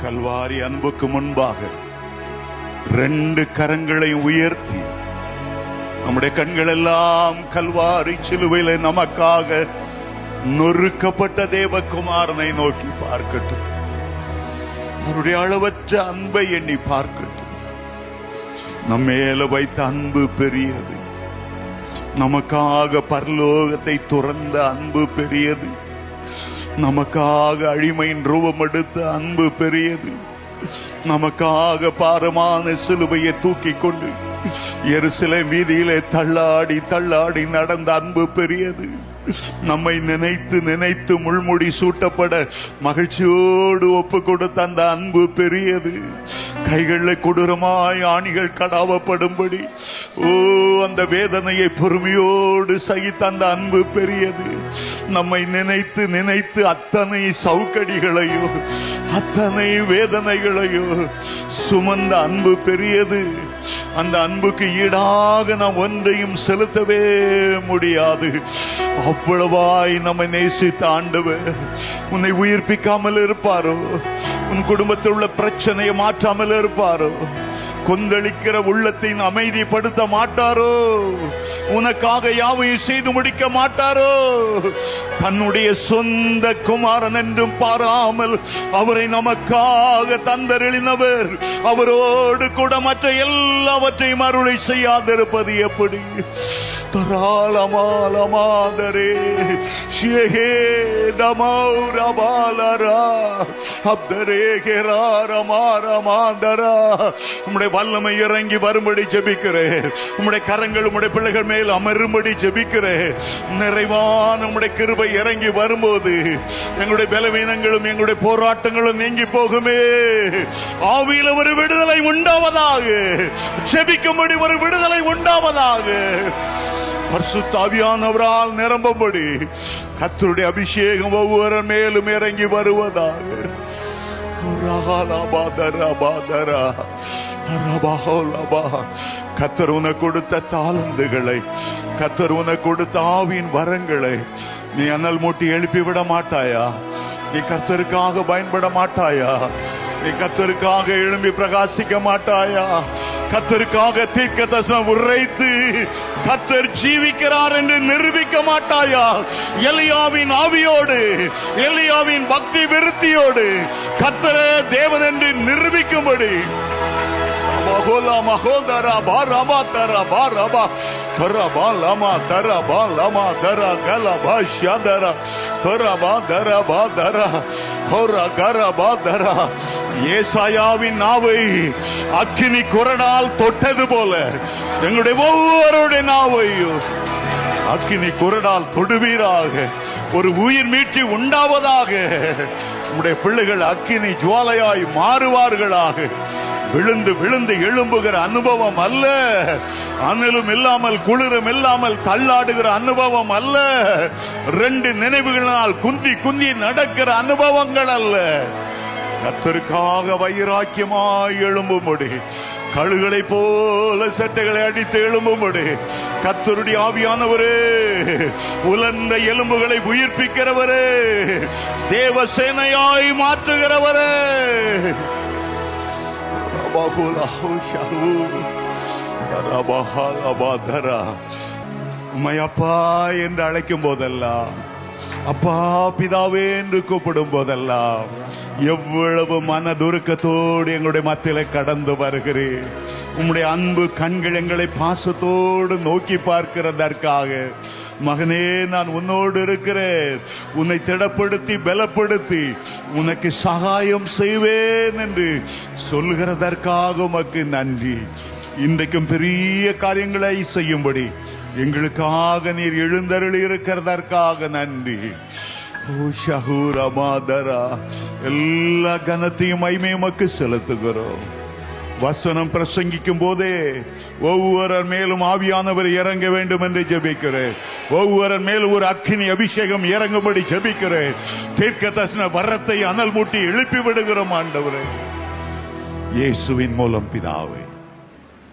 கல்வாரி அன்புக்கு முன்பாக ரெண்டு கரங்களை உயர்த்தி நம்முடைய கண்கள் எல்லாம் கல்வாரி சிலுவையில நமக்காக நொறுக்கப்பட்ட தேவகுமாரனை நோக்கி பார்க்கட்டும். அவருடைய அளவற்ற அன்பை எண்ணி பார்க்கட்டும். நம்மேல வைத்த அன்பு பெரியது. நமக்காக பரலோகத்தை துறந்த அன்பு பெரியது. நமக்காக அழிமையின் ரூபம் எடுத்த அன்பு பெரியது. நமக்காக பாரமான சிலுவையை தூக்கி கொண்டு எருசலேம் வீதியிலே தள்ளாடி தள்ளாடி நடந்த அன்பு பெரியது. நம்மை நினைத்து நினைத்து முள்முடி சூட்டப்பட மகிழ்ச்சியோடு ஒப்பு கொடுத்த அந்த அன்பு பெரியது. கைகளில் கொடூரமாய் ஆணிகள் கடாவப்படும்படி அந்த வேதனையை பொறுமையோடு சகித்த அந்த அன்பு பெரியது. நம்மை நினைத்து நினைத்து அத்தனை சவுக்கடிகளையோ அத்தனை வேதனைகளையோ சுமந்த அன்பு பெரியது. அந்த அன்புக்கு ஈடாக நாம் ஒன்றையும் செலுத்தவே முடியாது. அவ்வளவாய் நம்மை நேசித்த ஆண்டவர் உன்னை உயிர்ப்பிக்காமல் இருப்பாரோ? உன் குடும்பத்தில் உள்ள பிரச்சனையை மாற்றாமல் இருப்பாரோ? கொந்தளிக்கிற உள்ளத்தை அமைதிப்படுத்த மாட்டாரோ? உனக்காக யாவையும் செய்து முடிக்க மாட்டாரோ? தன்னுடைய சொந்த குமாரன் என்றும் பாராமல் அவரை நமக்காக தந்தருளினவர் அவரோடு கூட மற்ற எல்லாவற்றையும் அருளை செய்யாதிருப்பது எப்படி? தராளமாலமாதரே ஷேஹே தமௌரபாலரா அப்தரே கெராரமாரமாதரா. உம்முடைய வல்லமை இறங்கி வரும்படி ஜெபிக்கிறேன். உம்முடைய கரங்கள் உம்முடைய பிள்ளைகள் மேல் அமரும்படி ஜெபிக்கிறேன். நிறைவான உம்முடைய கிருபை இறங்கி வரும்போது எங்களுடைய பலவீனங்களும் எங்களுடைய போராட்டங்களும் நீங்கி போகுமே. ஆவியில் ஒரு விடுதலை உண்டாவதாக. ஜெபிக்கும்படி ஒரு விடுதலை உண்டாவதாக. பரிசுத்த ஆவியானவரால் நிரம்பும்படி கர்த்தருடைய அபிஷேகம் ஒவ்வொரு மேலும் இறங்கி வருவதாக. கர்த்தர் உனக்கு கொடுத்த தாளந்துகளை, கர்த்தர் உனக்கு கொடுத்த ஆவியின் வரங்களை நீ அனல் மூட்டி எழுப்பி விட மாட்டாயா? நீ கர்த்தருக்காக பயன்பட மாட்டாயா? நீ கர்த்தருக்காக எழும்பி பிரகாசிக்க மாட்டாயா? கர்த்தருக்காக தீர்க்கதரிசனம் உரைத்து கர்த்தர் ஜீவிக்கிறார் என்று நிரூபிக்க மாட்டாயா? எலியாவின் ஆவியோடு, எலியாவின் பக்தி விருத்தியோடு கர்த்தரே தேவன் என்று நிரூபிக்கும்படி மகோலா மகோதரா பாரபா தரா பாரபா தரபா லமா தரபா லமா தரா கலபா ஷதரா தரபா தரபா தரா ஹோரா கரபா தரா. ஏசாயாவின் நாவை அக்கினி குரடால் தொட்டது போல எங்களுடைய ஒவ்வொருடைய நாவையும் அக்கினி குரடால் தொடுவீராக. ஒரு உயிர் மீட்சி உண்டாவதாக. உம்முடைய பிள்ளைகள் அக்கினி ஜுவாலையாய் மாறுவார்களாக. விழுந்து விழுந்து எழும்புகிற அனுபவம் அல்ல. அனலும் இல்லாமல் குளிரும் இல்லாமல் தள்ளாடுகிற அனுபவம் அல்ல. ரெண்டு நினைவுகளால் குந்தி குந்தி நடக்கிற அனுபவங்கள் அல்ல. கர்த்தருக்காக வைராக்கியமாய் எழும்பும்படி, கழுகளை போல சட்டைகளை அடித்து எழும்பும்படி கர்த்தருடைய ஆவியானவரே, உலர்ந்த எலும்புகளை உயிர்ப்பிக்கிறவரே, தேவசேனையாய் மாற்றுகிறவரே, உம்மை அப்பா என்று அழைக்கும் போதெல்லாம், அப்பா பிதாவே என்று கூப்பிடும் போதெல்லாம் எவ்வளவு மனதுருக்கத்தோடு எங்களுடைய மத்தியில கடந்து வருகிறேன். உம்முடைய அன்பு கண்கள் எங்களை பாசத்தோடு நோக்கி பார்க்கிறதற்காக மகனே நான் உன்னோடு இருக்கிறேன், உன்னை திடப்படுத்தி பலப்படுத்தி உனக்கு சகாயம் செய்வேன் என்று சொல்கிறதற்காக உமக்கு நன்றி. இன்றைக்கும் பெரிய காரியங்களை செய்யும்படி எங்களுக்காக நீர் எழுந்தருளி இருக்கிறதற்காக நன்றி. எல்லா கனத்தையும் மகிமையுமக்கு செலுத்துகிறோம். வசனம் பிரசங்கிக்கும் போதே ஒவ்வொரு மேலும் ஆவியானவர் இறங்க வேண்டும் என்று ஜெபிக்கிறேன். ஒவ்வொரு மேலும் ஒரு அக்கினி அபிஷேகம் இறங்கும்படி ஜெபிக்கிறேன். தீர்க்கதரிசன வரத்தை அனல் மூட்டி எழுப்பி விடுகிறோம் ஆண்டவரே, இயேசுவின் மூலம் பிதாவே.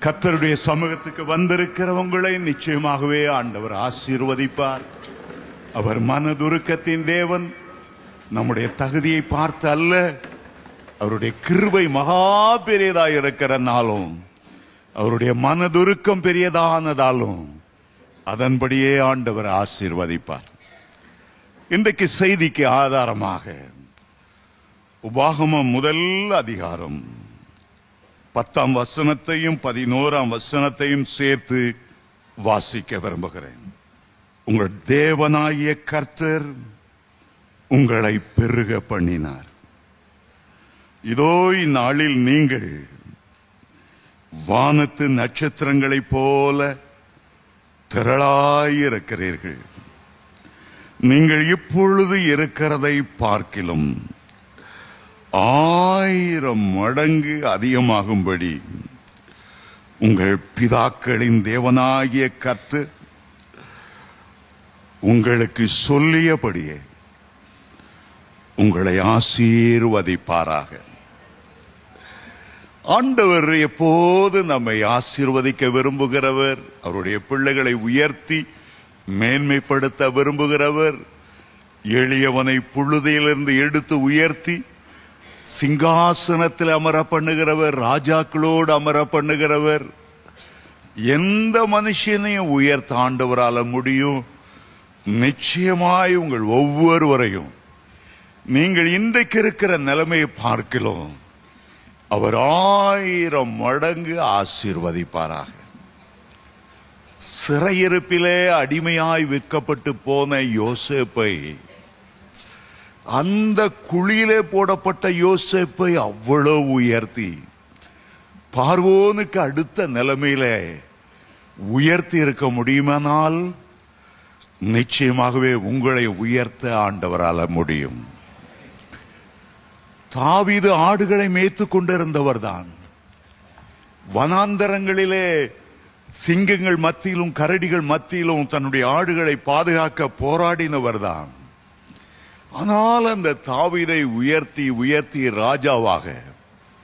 கர்த்தருடைய சமூகத்துக்கு வந்திருக்கிற உங்களை நிச்சயமாகவே ஆண்டவர் ஆசீர்வதிப்பார். அவர் மனதுருக்கத்தின் தேவன். நம்முடைய தகுதியை பார்த்து அல்ல, அவருடைய கிருபை மகா பெரியதாக இருக்கிறனாலும், அவருடைய மனதுருக்கம் பெரியதானதாலும் அதன்படியே ஆண்டவர் ஆசீர்வதிப்பார். இன்றைக்கு செய்திக்கு ஆதாரமாக உபாகமம் முதல் அதிகாரம் 10ஆம் வசனத்தையும் 11ஆம் வசனத்தையும் சேர்த்து வாசிக்க விரும்புகிறேன். உங்கள் தேவனாகிய கர்த்தர் உங்களை பெருக பண்ணினார். இதோ இந்நாளில் நீங்கள் வானத்து நட்சத்திரங்களைப் போல திரளாயிருக்கிறீர்கள். நீங்கள் இப்பொழுது இருக்கிறதை பார்க்கிலும் 1000 மடங்கு அதிகமாகும்படி உங்கள் பிதாக்களின் தேவனாகிய கர்த்தர் உங்களுக்கு சொல்லியபடியே உங்களை ஆசீர்வதிப்பாராக. ஆண்டவர் எப்போது நம்மை ஆசீர்வதிக்க விரும்புகிறவர், அவருடைய பிள்ளைகளை உயர்த்தி மேன்மைப்படுத்த விரும்புகிறவர், எளியவனை புழுதியிலிருந்து எடுத்து உயர்த்தி சிங்காசனத்தில் அமர பண்ணுகிறவர், ராஜாக்களோடு அமர பண்ணுகிறவர். எந்த மனுஷனையும் உயர்த்த ஆண்டவரால முடியும். நிச்சயமாய் உங்கள் ஒவ்வொருவரையும் நீங்கள் இன்றைக்கு இருக்கிற நிலைமையை பார்க்கலாம் அவர் 1000 மடங்கு ஆசீர்வதிப்பாராக. சிறையிருப்பிலே அடிமையாய் விற்கப்பட்டு போன யோசேப்பை, அந்த குழியிலே போடப்பட்ட யோசேப்பை அவ்வளவு உயர்த்தி பார்வோனுக்கு அடுத்த நிலைமையிலே உயர்த்தி இருக்க முடியுமானால் நிச்சயமாகவே உங்களை உயர்த்த ஆண்டவரால முடியும். தாவீது ஆடுகளை மேய்த்து கொண்டிருந்தவர் தான். வனாந்தரங்களிலே சிங்கங்கள் மத்தியிலும் கரடிகள் மத்தியிலும் தன்னுடைய ஆடுகளை பாதுகாக்க போராடினவர் தான். ஆனால் அந்த தாவீதை உயர்த்தி உயர்த்தி ராஜாவாக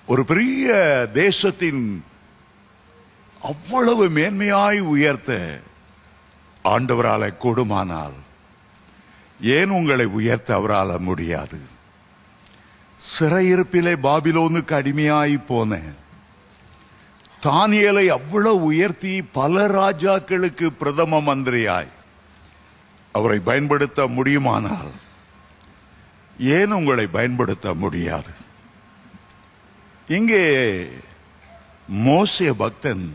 ஒரு பெரிய தேசத்தின் அவ்வளவு மேன்மையாய் உயர்த்த ஆண்டவரால கூடுமானால் ஏன் உங்களை உயர்த்த அவரால முடியாது? சிறையிருப்பிலே பாபிலோனுக்கு அடிமையாய் போன தானியேலை அவ்வளவு உயர்த்தி பல ராஜாக்களுக்கு பிரதம மந்திரியாய் அவரை பயன்படுத்த முடியுமானால் ஏன் உங்களை பயன்படுத்த முடியாது? இங்கே மோசே பக்தன்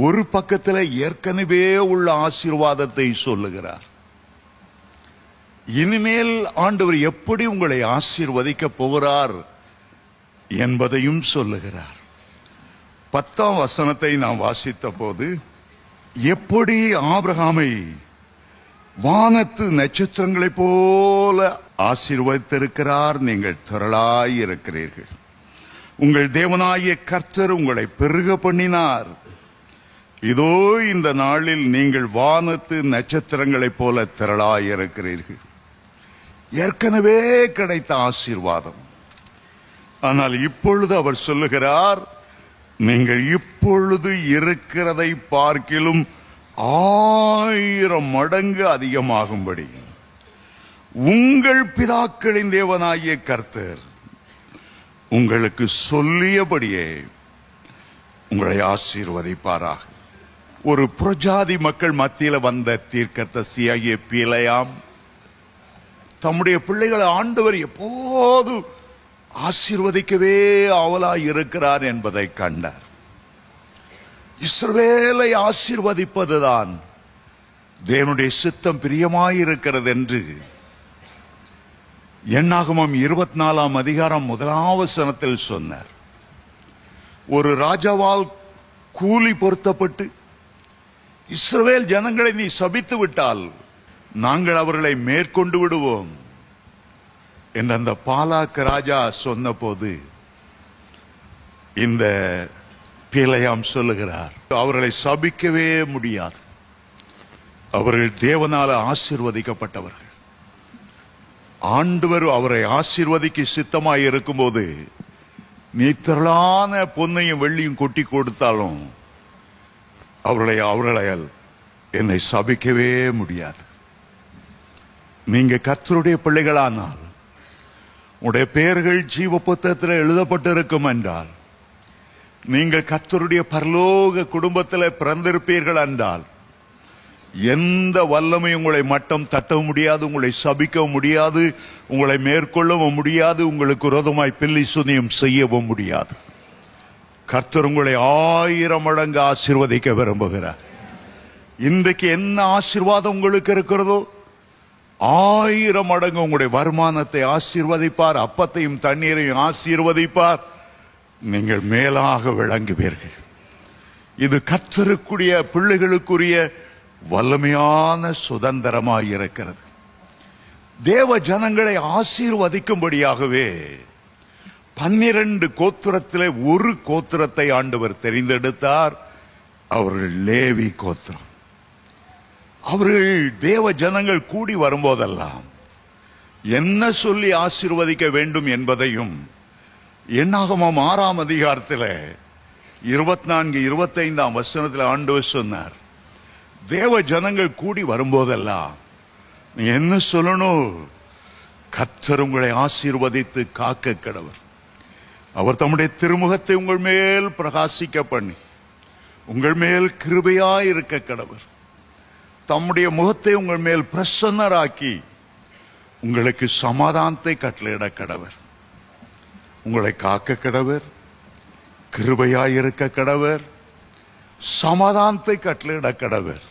ஒரு பக்கத்தில் ஏற்கனவே உள்ள ஆசீர்வாதத்தை சொல்லுகிறார். இனிமேல் ஆண்டவர் எப்படி உங்களை ஆசீர்வதிக்க போகிறார் என்பதையும் சொல்லுகிறார். 10ஆம் வசனத்தை நாம் வாசித்த போது, எப்படி ஆபிரகாமை வானத்து நட்சத்திரங்களைப் போல ஆசீர்வதித்திருக்கிறார், நீங்கள் திரளாய் இருக்கிறீர்கள். உங்கள் தேவனாகிய கர்த்தர் உங்களை பெருக பண்ணினார். இதோ இந்த நாளில் நீங்கள் வானத்து நட்சத்திரங்களைப் போல திரளாய் இருக்கிறீர்கள். ஏற்கனவே கிடைத்த ஆசீர்வாதம். ஆனால் இப்பொழுது அவர் சொல்லுகிறார், நீங்கள் இப்பொழுது இருக்கிறதை பார்க்கிலும் 1000 மடங்கு அதிகமாகும்படி உங்கள் பிதாக்களின் தேவனாகிய கர்த்தர் உங்களுக்கு சொல்லியபடியே உங்களை ஆசீர்வதிப்பாராக. ஒரு புறஜாதி மக்கள் மத்தியில் வந்த தீர்க்கதரிசியாகிய பிலேயாம் தம்முடைய பிள்ளைகளை ஆண்டவர் எப்போது ஆசீர்வதிக்கவே ஆவலாய் இருக்கிறார் என்பதை கண்டார். இஸ்ரவேலை ஆசீர்வதிப்பதுதான் தேவனுடைய சித்தம் பிரியமாயிருக்கிறது என்று எண்ணாகமம் 24ஆம் அதிகாரம் 1ஆம் வசனத்தில் சொன்னார். ஒரு ராஜாவால் கூலி பொருத்தப்பட்டு இஸ்ரவேல் ஜனங்களை நீ சபித்து விட்டால் நாங்கள் அவர்களை மேற்கொண்டு விடுவோம் என்று அந்த பாலாக் ராஜா சொன்ன போது இந்த பிலேயாம் சொல்லுகிறார், அவர்களை சபிக்கவே முடியாது, அவர்கள் தேவனால ஆசீர்வதிக்கப்பட்டவர்கள். ஆண்டவர் அவரை ஆசீர்வதிக்க சித்தமாய் இருக்கும்போது நீ திரளான பொன்னையும் வெள்ளியும் கொட்டி கொடுத்தாலும் அவர்களால் என்னை சபிக்கவே முடியாது. நீங்க கர்த்தருடைய பிள்ளைகளானால் உடைய பெயர்கள் ஜீவ புத்தகத்தில் எழுதப்பட்டிருக்கும் என்றால், நீங்கள் கர்த்தருடைய பரலோக குடும்பத்தில் பிறந்திருப்பீர்கள் என்றால், எந்த வல்லமை உங்களை மட்டம் தட்ட முடியாது, உங்களை சபிக்க முடியாது, உங்களை மேற்கொள்ளவும் முடியாது, உங்களுக்கு விரோதமாய் பில்லி சுனியம் செய்யவும் முடியாது. கர்த்தர் உங்களை 1000 மடங்கு ஆசீர்வதிக்க விரும்புகிறார். இன்றைக்கு என்ன ஆசீர்வாதம் உங்களுக்கு இருக்கிறதோ 1000 மடங்கு உங்களுடைய வருமானத்தை ஆசீர்வதிப்பார், அப்பத்தையும் தண்ணீரையும் ஆசீர்வதிப்பார். நீங்கள் மேலாக விளங்குவீர்கள். இது கர்த்தருக்குரிய பிள்ளைகளுக்குரிய வல்லமையான சுதந்திரமாய் இருக்கிறது. தேவ ஜனங்களை ஆசீர்வதிக்கும்படியாகவே 12 கோத்திரத்திலே ஒரு கோத்திரத்தை ஆண்டவர் தெரிந்தெடுத்தார். அவர்கள் லேவி கோத்திரம். அவர்கள் தேவ ஜனங்கள் கூடி வரும்போதெல்லாம் என்ன சொல்லி ஆசீர்வதிக்க வேண்டும் என்பதையும் என்னாகமம் 6ஆம் அதிகாரத்தில் 24-25 வசனத்தில் ஆண்டவர் சொன்னார். தேவ ஜனங்கள் கூடி வரும்போதெல்லாம் நீ என்ன சொல்லணும்? கர்த்தர் உங்களை ஆசீர்வதித்து காக்க கடவர். அவர் தம்முடைய திருமுகத்தை உங்கள் மேல் பிரகாசிக்க பண்ணி உங்கள் மேல் கிருபையாய் இருக்க கடவர். தம்முடைய முகத்தை உங்கள் மேல் பிரசன்னராக்கி உங்களுக்கு சமாதானத்தை கட்டளையிட கடவர். உங்களை காக்க கடவர், கிருபையாய் இருக்க கடவர், சமாதானத்தை கட்டளையிட கடவர்.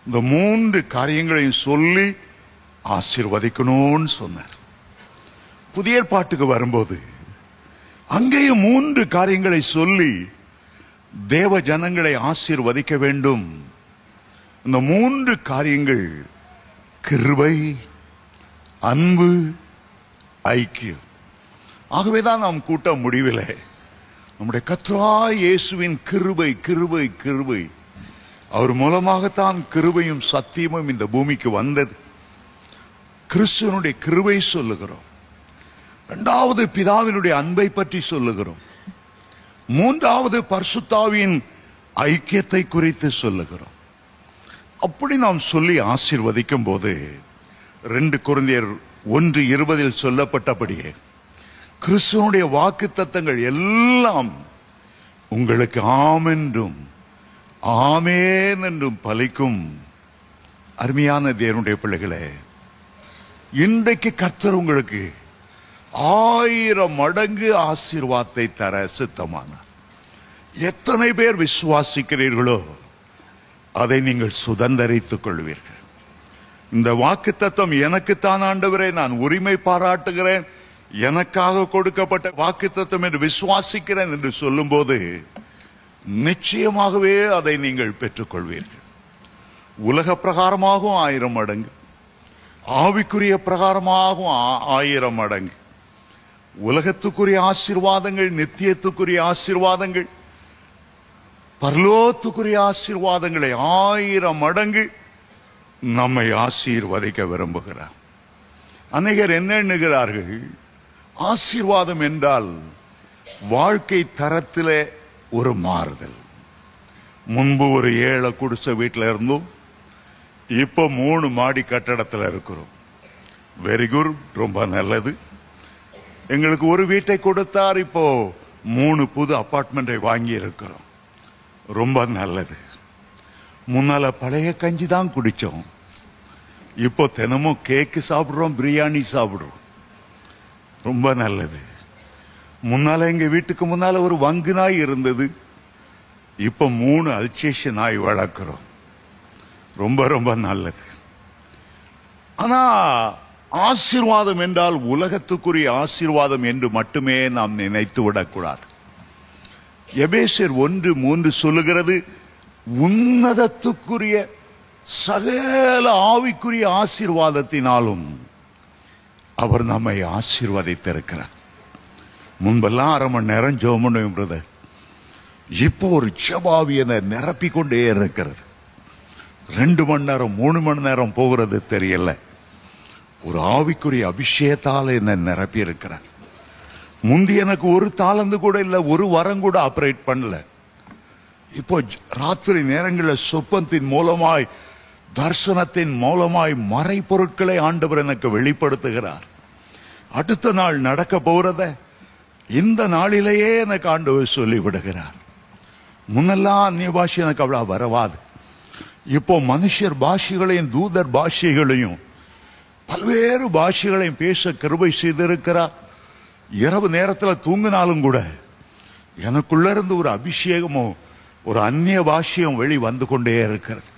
இந்த 3 காரியங்களையும் சொல்லி ஆசீர்வதிக்கணும்னு சொன்னார். புதிய ஏற்பாட்டுக்கு வரும்போது அங்கேயும் 3 காரியங்களை சொல்லி தேவ ஜனங்களை ஆசீர்வதிக்க வேண்டும். இந்த 3 காரியங்கள் கிருபை, அன்பு, ஐக்கியம். ஆகவேதான் நாம் கூட்ட முடிவிலே நம்முடைய கர்த்தராகிய இயேசுவின் கிருபை கிருபை கிருபை, அவர் மூலமாகத்தான் கிருபையும் சத்தியமும் இந்த பூமிக்கு வந்தது. கிறிஸ்துவனுடைய கிருபை சொல்லுகிறோம். 2வது பிதாவினுடைய அன்பை பற்றி சொல்லுகிறோம். 3வது பரிசுத்தாவியின் ஐக்கியத்தை குறித்து சொல்லுகிறோம். அப்படி நாம் சொல்லி ஆசீர்வதிக்கும் போது 2 கொரிந்தியர் 1:20 சொல்லப்பட்டபடியே கிறிஸ்துவனுடைய வாக்குத்தத்தங்கள் எல்லாம் உங்களுக்கு ஆமென்றும் ஆமேன் என்றும் பலிக்கும். அருமையான தேவனுடைய பிள்ளைகளே, இன்றைக்கு கர்த்தர் உங்களுக்கு 1000 மடங்கு ஆசீர்வாதத்தை தர சித்தமானார். எத்தனை பேர் விசுவாசிக்கிறீர்களோ அதை நீங்கள் சுதந்தரித்துக் கொள்வீர்கள். இந்த வாக்குத்தத்தம் எனக்குத்தான் ஆண்டவரே, நான் உரிமை பாராட்டுகிறேன், எனக்காக கொடுக்கப்பட்ட வாக்குத்தத்தம் என்று விசுவாசிக்கிறேன் என்று சொல்லும் போது நிச்சயமாகவே அதை நீங்கள் பெற்றுக்கொள்வீர்கள். உலக பிரகாரமாகவும் 1000 மடங்கு, ஆவிக்குரிய பிரகாரமாகவும் 1000 மடங்கு. உலகத்துக்குரிய ஆசீர்வாதங்கள், நித்தியத்துக்குரிய ஆசீர்வாதங்கள், பரலோகத்துக்குரிய ஆசீர்வாதங்களை 1000 மடங்கு நம்மை ஆசீர்வதிக்க விரும்புகிறார். அநேகர் என்ன எண்ணுகிறார்கள்? ஆசீர்வாதம் என்றால் வாழ்க்கை தரத்திலே ஒரு மாறுதல். முன்பு ஒரு 7 குடிசை வீட்டில் இருந்தோம், இப்போ 3 மாடி கட்டடத்தில் இருக்கிறோம். வெரி குட், ரொம்ப நல்லது. எங்களுக்கு ஒரு வீட்டை கொடுத்தார், இப்போ 3 புது அபார்ட்மெண்டை வாங்கி இருக்கிறோம். ரொம்ப நல்லது. முன்னால பழைய கஞ்சி தான் குடிச்சோம், இப்போ தினமும் கேக்கு சாப்பிடுறோம், பிரியாணி சாப்பிடுறோம். ரொம்ப நல்லது. முன்னால எங்க வீட்டுக்கு முன்னால ஒரு வங்கு நாய் இருந்தது, இப்ப 3 அல்சேஷன் நாய் வளர்க்கிறோம். ரொம்ப ரொம்ப நல்லது. ஆனா ஆசீர்வாதம் என்றால் உலகத்துக்குரிய ஆசீர்வாதம் என்று மட்டுமே நாம் நினைத்து விடக்கூடாது. எபேசியர் 1:3 சொல்லுகிறது, உன்னதத்துக்குரிய சகல ஆவிக்குரிய ஆசீர்வாதத்தினாலும் அவர் நம்மை ஆசீர்வதித்திருக்கிறார். முன்பெல்லாம் 1/2 மணி நேரம் ஜெபம் பண்ணுவோம் பிரதர், இப்போ ஒரு ஜெபாவி என்னை நிரப்பிக் கொண்டே இருக்கிறது. 2 மணி நேரம் 3 மணி நேரம் போகிறது தெரியல. ஒரு ஆவிக்குரிய அபிஷேகத்தால் என்னை நிரப்பி இருக்கிறார். முந்தி எனக்கு ஒரு தாளந்து கூட இல்லை, ஒரு வரம் கூட ஆபரேட் பண்ணல. இப்போ ராத்திரி நேரங்களில் சொப்பனத்தின் மூலமாய், தரிசனத்தின் மூலமாய் மறைபொருட்களை ஆண்டவர் எனக்கு வெளிப்படுத்துகிறார். அடுத்த நாள் நடக்க போறத இந்த நாளிலேயே எனக்கு ஆண்டவர் சொல்லி விடுகிறார். முன்னெல்லாம் அந்நிய பாஷை எனக்கு அவ்வளவு வரவாது. இப்போ மனுஷர் பாஷைகளையும் தூதர் பாஷைகளையும் பல்வேறு பாஷைகளையும் பேச கிருபை செய்திருக்கிறார். இரவு நேரத்தில் தூங்கினாலும் கூட எனக்குள்ள இருந்து ஒரு அபிஷேகமோ ஒரு அந்நிய பாஷையும் வெளி வந்து கொண்டே இருக்கிறது.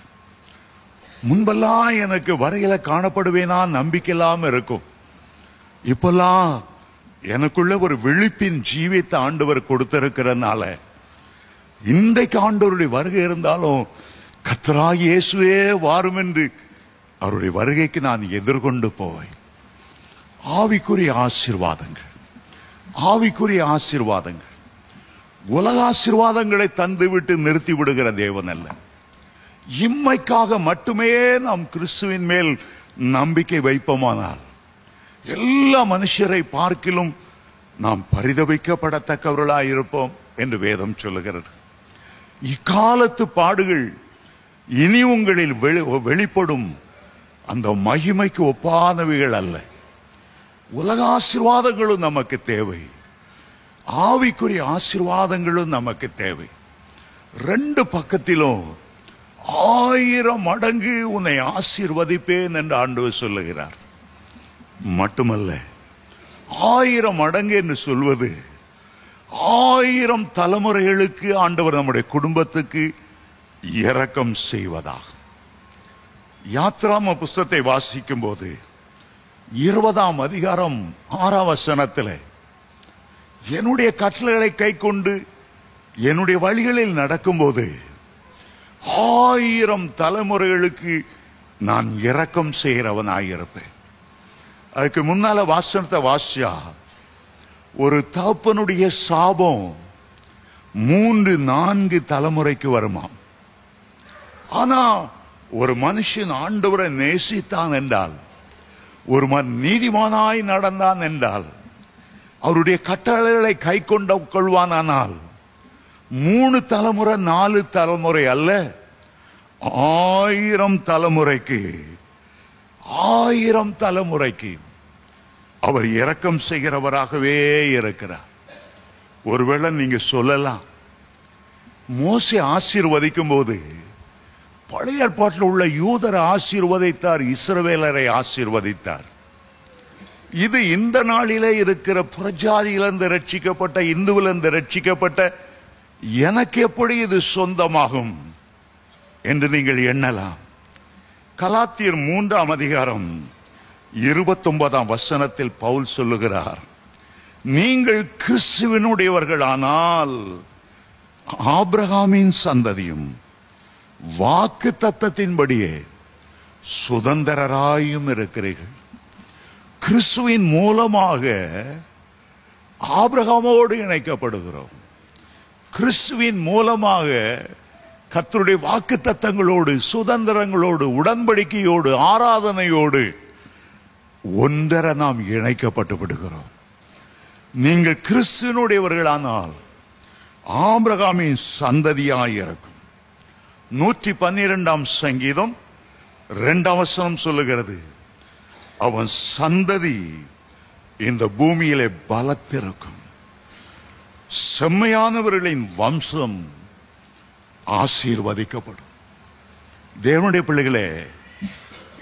முன்பெல்லாம் எனக்கு வரையில காணப்படுவேனா நம்பிக்கை இல்லாம இருக்கும். இப்பெல்லாம் எனக்குள்ள ஒரு விழிப்பின் ஜீவியத்தை ஆண்டவர் கொடுத்திருக்கிறதுனால இன்றைக்கு ஆண்டவருடைய வருகை இருந்தாலும் கர்த்தராகிய இயேசுவே வாரும் என்று அவருடைய வருகைக்கு நான் எதிர்கொண்டு போவேன். ஆவிக்குரிய ஆசீர்வாதங்கள், ஆவிக்குரிய ஆசீர்வாதங்கள் உலக ஆசீர்வாதங்களை தந்து விட்டு நிறுத்தி விடுகிற தேவன் அல்ல. இம்மைக்காக மட்டுமே நாம் கிறிஸ்துவின் மேல் நம்பிக்கை வைப்போமானால் எல்லா மனுஷரை பார்க்கிலும் நாம் பரிதபிக்கப்படத்தக்கவர்களாய் இருப்போம் என்று வேதம் சொல்லுகிறது. இக்காலத்து பாடுகள் இனி உங்களில் வெளிப்படும் அந்த மகிமைக்கு ஒப்பானவைகள் அல்ல. உலக ஆசீர்வாதங்களும் நமக்கு தேவை, ஆவிக்குரிய ஆசீர்வாதங்களும் நமக்கு தேவை. ரெண்டு பக்கத்திலும் 1000 மடங்கு உன்னை ஆசீர்வதிப்பேன் என்று ஆண்டவர் சொல்லுகிறார். மட்டுமல்ல, 1000 மடங்கு என்று சொல்வது 1000 தலைமுறைகளுக்கு ஆண்டவர் நம்முடைய குடும்பத்துக்கு இரக்கம் செய்வதாக. யாத்ராம புஸ்தகத்தை வாசிக்கும் போது 20ஆம் அதிகாரம் 6ஆம் வசனத்தில் என்னுடைய கட்டளைகளை கை கொண்டு என்னுடைய வழிகளில் நடக்கும்போது 1000 தலைமுறைகளுக்கு நான் இரக்கம் செய்கிறவனாயிருப்பேன். அதுக்கு முன்னால வாசனத்தை வாசியா ஒரு தகப்பனுடைய சாபம் 3-4 தலைமுறைக்கு வருமாம். ஆனா ஒரு மனுஷன் ஆண்டவரை நேசித்தான் என்றால், ஒரு நீதிமானாய் நடந்தான் என்றால், அவருடைய கட்டளைகளை கை கொள்வானால் 3 தலைமுறை 4 தலைமுறை அல்ல, 1000 தலைமுறைக்கு 1000 தலைமுறைக்கு அவர் இரக்கம் செய்கிறவராகவே இருக்கிறார். ஒருவேளை நீங்க சொல்லலாம், மோசே ஆசீர்வதிக்கும் போது பழைய ஏற்பாட்டில் உள்ள யூதரை ஆசீர்வதித்தார், இஸ்ரவேலரை ஆசீர்வதித்தார். இது இந்த நாளிலே இருக்கிற புறஜாதியிலிருந்து ரட்சிக்கப்பட்ட, இந்துவிலிருந்து ரட்சிக்கப்பட்ட எனக்கு எப்படி இது சொந்தமாகும் என்று நீங்கள் எண்ணலாம். கலாத்தியர் 3ஆம் அதிகாரம் 29ஆம் வசனத்தில் பவுல் சொல்லுகிறார், நீங்கள் கிறிஸ்துவினுடையவர்களானால் ஆபிரகாமின் சந்ததியும் வாக்கு தத்தத்தின்படியே சுதந்திரராயும் இருக்கிறீர்கள். கிறிஸ்துவின் மூலமாக ஆபிரகாமோடு இணைக்கப்படுகிறோம். கிறிஸ்துவின் மூலமாக கர்த்தருடைய வாக்கு தத்தங்களோடு, சுதந்திரங்களோடு, உடன்படிக்கையோடு, ஆராதனையோடு ஒன்றரை நாம் இணைக்கப்பட்டு விடுகிறோம். நீங்கள் கிறிஸ்துவினுடையவர்களானால் ஆபிரகாமின் சந்ததியாயிருக்கும். 112ஆம் சங்கீதம் 2ஆம் வசனம் சொல்லுகிறது, அவன் சந்ததி இந்த பூமியிலே பலத்திருக்கும், செம்மையானவர்களின் வம்சம் ஆசீர்வதிக்கப்படும். தேவனுடைய பிள்ளைகளே,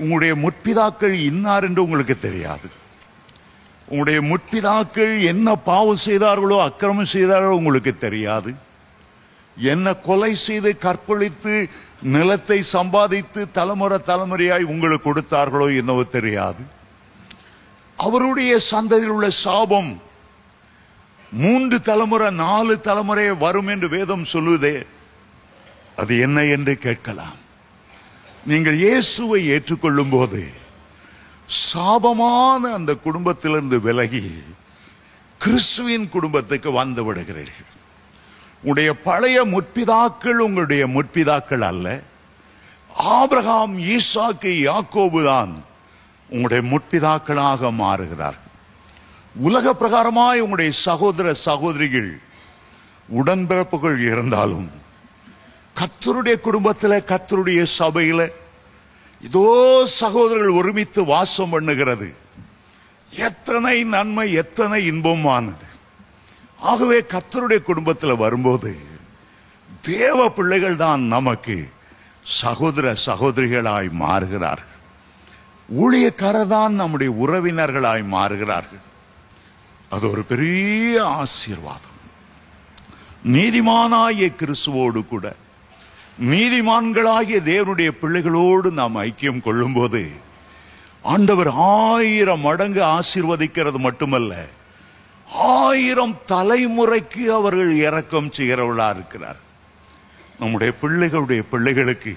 உங்களுடைய முற்பிதாக்கள் இன்னார் என்று உங்களுக்கு தெரியாது. உங்களுடைய முற்பிதாக்கள் என்ன பாவம் செய்தார்களோ, அக்கிரமம் செய்தார்களோ உங்களுக்கு தெரியாது. என்ன கொலை செய்து கற்பழித்து நிலத்தை சம்பாதித்து தலைமுறை தலைமுறையாய் உங்களுக்கு கொடுத்தார்களோ என்னவோ தெரியாது. அவருடைய சந்ததியில் உள்ள சாபம் 3 தலைமுறை 4 தலைமுறை வரும் என்று வேதம் சொல்லுதே, அது என்ன என்று கேட்கலாம். நீங்கள் இயேசுவை ஏற்றுக்கொள்ளும் போது சாபமான அந்த குடும்பத்திலிருந்து விலகி கிறிஸ்துவின் குடும்பத்துக்கு வந்து விடுகிறீர்கள். உங்களுடைய பழைய முற்பிதாக்கள் உங்களுடைய முற்பிதாக்கள் அல்ல. ஆபிரகாம், ஈசாக்கு, யாக்கோபு தான் உங்களுடைய முற்பிதாக்களாக மாறுகிறார்கள். உலக பிரகாரமாய் உங்களுடைய சகோதர சகோதரிகள் உடன்பிறப்புகள் இருந்தாலும் கர்த்தருடைய குடும்பத்தில், கர்த்தருடைய சபையில் இதோ சகோதரர்கள் ஒருமித்து வாசம் பண்ணுகிறது. எத்தனை எத்தனை நன்மை, எத்தனை இன்பமானது. ஆகவே கர்த்தருடைய குடும்பத்தில் வரும்போது தேவ பிள்ளைகள் தான் நமக்கு சகோதர சகோதரிகளாய் மாறுகிறார்கள். ஊழியக்காரர் தான் நம்முடைய உறவினர்களாய் மாறுகிறார்கள். அது ஒரு பெரிய ஆசீர்வாதம். நீதிமானாகிய கிறிஸ்துவோடு கூட நீதிமான்களாகிய தேவனுடைய பிள்ளைகளோடு நாம் ஐக்கியம் கொள்ளும்போது ஆண்டவர் 1000 மடங்கு ஆசீர்வதிக்கிறது மட்டுமல்ல, 1000 தலைமுறைக்கு அவர்கள் இரக்கம் செய்கிறவர்களா இருக்கிறார். நம்முடைய பிள்ளைகளுடைய பிள்ளைகளுக்கு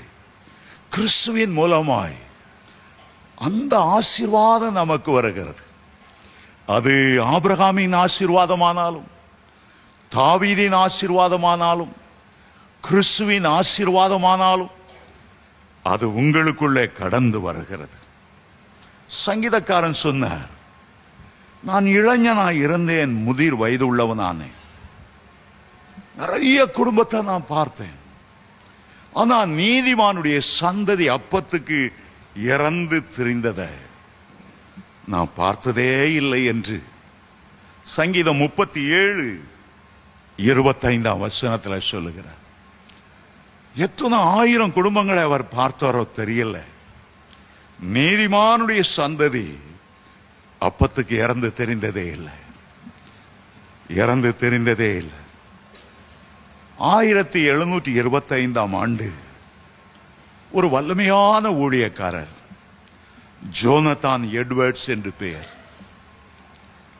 கிறிஸ்துவின் மூலமாய் அந்த ஆசீர்வாதம் நமக்கு வருகிறது. அது ஆபிரகாமின் ஆசீர்வாதமானாலும், தாவீதின் ஆசீர்வாதமானாலும், கிறிஸ்துவின் ஆசீர்வாதமானாலும் அது உங்களுக்குள்ளே கடந்து வருகிறது. சங்கீதக்காரன் சொன்னார், நான் இளைஞனாய் இருந்தேன், முதிர் வயது உள்ளவனானேன். நிறைய குடும்பத்தை நான் பார்த்தேன். ஆனா நீதிமானுடைய சந்ததி அப்பத்துக்கு இறந்து திரிந்ததை நான் பார்த்ததே இல்லை என்று சங்கீதம் 37:25 சொல்லுகிறார். எத்தனை 1000 குடும்பங்களை அவர் பார்த்தாரோ தெரியல. நீதிமானுடைய சந்ததி அப்பத்துக்கு இறந்து தெரிந்ததே இல்லை. 1725 ஒரு வல்லமையான ஊழியக்காரர், ஜோனதான் எட்வர்ட்ஸ் என்று பெயர்.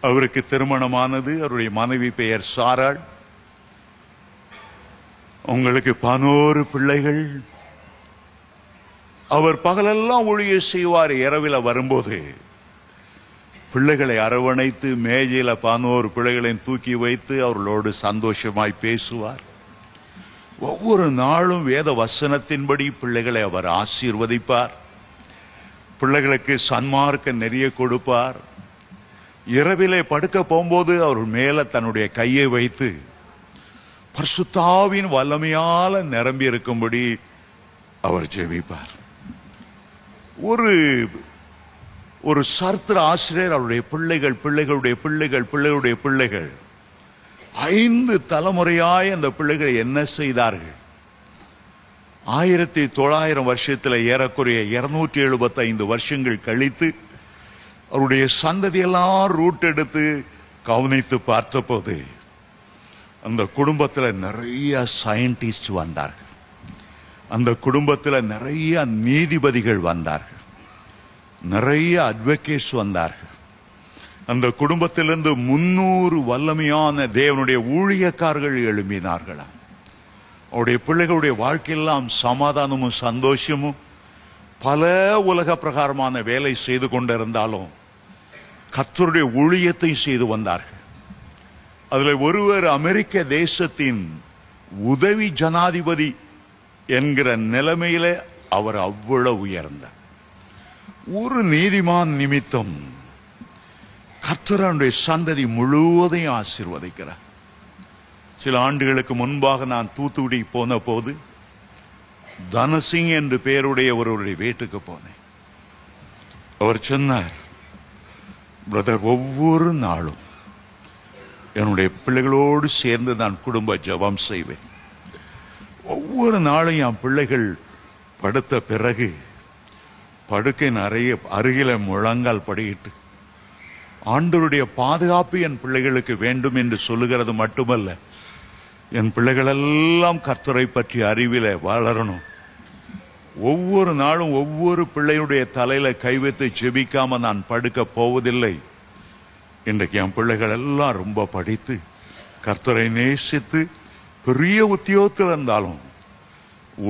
அவருக்கு திருமணமானது. அவருடைய மனைவி பெயர் சாராள். உங்களுக்கு 11 பிள்ளைகள். அவர் பகலெல்லாம் ஊழிய செய்வார். இரவில் வரும்போது பிள்ளைகளை அரவணைத்து மேஜையில 11 பிள்ளைகளையும் தூக்கி வைத்து அவர்களோடு சந்தோஷமாய் பேசுவார். ஒவ்வொரு நாளும் வேத வசனத்தின்படி பிள்ளைகளை அவர் ஆசீர்வதிப்பார். பிள்ளைகளுக்கு சன்மார்க்க நிறைய கொடுப்பார். இரவிலே படுக்க போகும்போது அவர் மேல தன்னுடைய கையை வைத்து பரிசுத்தாவின் வல்லமையால நிரம்பி இருக்கும்படி அவர் ஜெபிப்பார். ஒரு சாஸ்திர ஆசிரியர் அவருடைய பிள்ளைகளுடைய பிள்ளைகள் 5 தலைமுறையாய் அந்த பிள்ளைகளை என்ன செய்தார்கள்? 1900 வருஷத்தில் ஏறக்குறைய 275 வருஷங்கள் கழித்து அவருடைய சந்ததியெல்லாம் ரூட் எடுத்து கவனித்து பார்த்த போது அந்த குடும்பத்தில் நிறைய சயின்டிஸ்ட் வந்தார்கள். அந்த குடும்பத்தில் நிறைய நீதிபதிகள் வந்தார்கள். நிறைய அட்வொகேட்ஸ் வந்தார்கள். அந்த குடும்பத்திலிருந்து 300 வல்லமையான தேவனுடைய ஊழியக்காரர்கள் எழும்பினார்களாம். அவருடைய பிள்ளைகளுடைய வாழ்க்கையெல்லாம் சமாதானமும் சந்தோஷமும், பல உலக பிரகாரமான வேலை செய்து கொண்டிருந்தாலும் கர்த்தருடைய ஊழியத்தை செய்து வந்தார்கள். அதில் ஒருவர் அமெரிக்க தேசத்தின் உதவி ஜனாதிபதி என்கிற நிலைமையில அவர் அவ்வளவு உயர்ந்தார். ஒரு நீதிமான் நிமித்தம் கர்த்தருடைய சந்ததி முழுவதையும் ஆசீர்வதிக்கிறார். சில ஆண்டுகளுக்கு முன்பாக நான் தூத்துக்குடி போன போது தனசிங் என்று பெயருடைய ஒருவருடைய வீட்டுக்கு போனேன். அவர் சொன்னார், பிரதர், ஒவ்வொரு நாளும் என்னுடைய பிள்ளைகளோடு சேர்ந்து நான் குடும்ப ஜெபம் செய்வேன். ஒவ்வொரு நாளும் என் பிள்ளைகள் படுத்த பிறகு படுக்கை நிறைய அருகில முழங்கால் படியிட்டு ஆண்டவருடைய பாதுகாப்பு என் பிள்ளைகளுக்கு வேண்டும் என்று சொல்லுகிறது மட்டுமல்ல, என் பிள்ளைகளெல்லாம் கர்த்தரை பற்றி அறிவில வளரணும். ஒவ்வொரு நாளும் ஒவ்வொரு பிள்ளையுடைய தலையில கை வைத்து ஜெபிக்காம நான் படுக்க போவதில்லை. இன்றைக்கு என் பிள்ளைகள் எல்லாம் ரொம்ப படித்து கர்த்தரை நேசித்து பெரிய உத்தியோகத்தில் இருந்தாலும்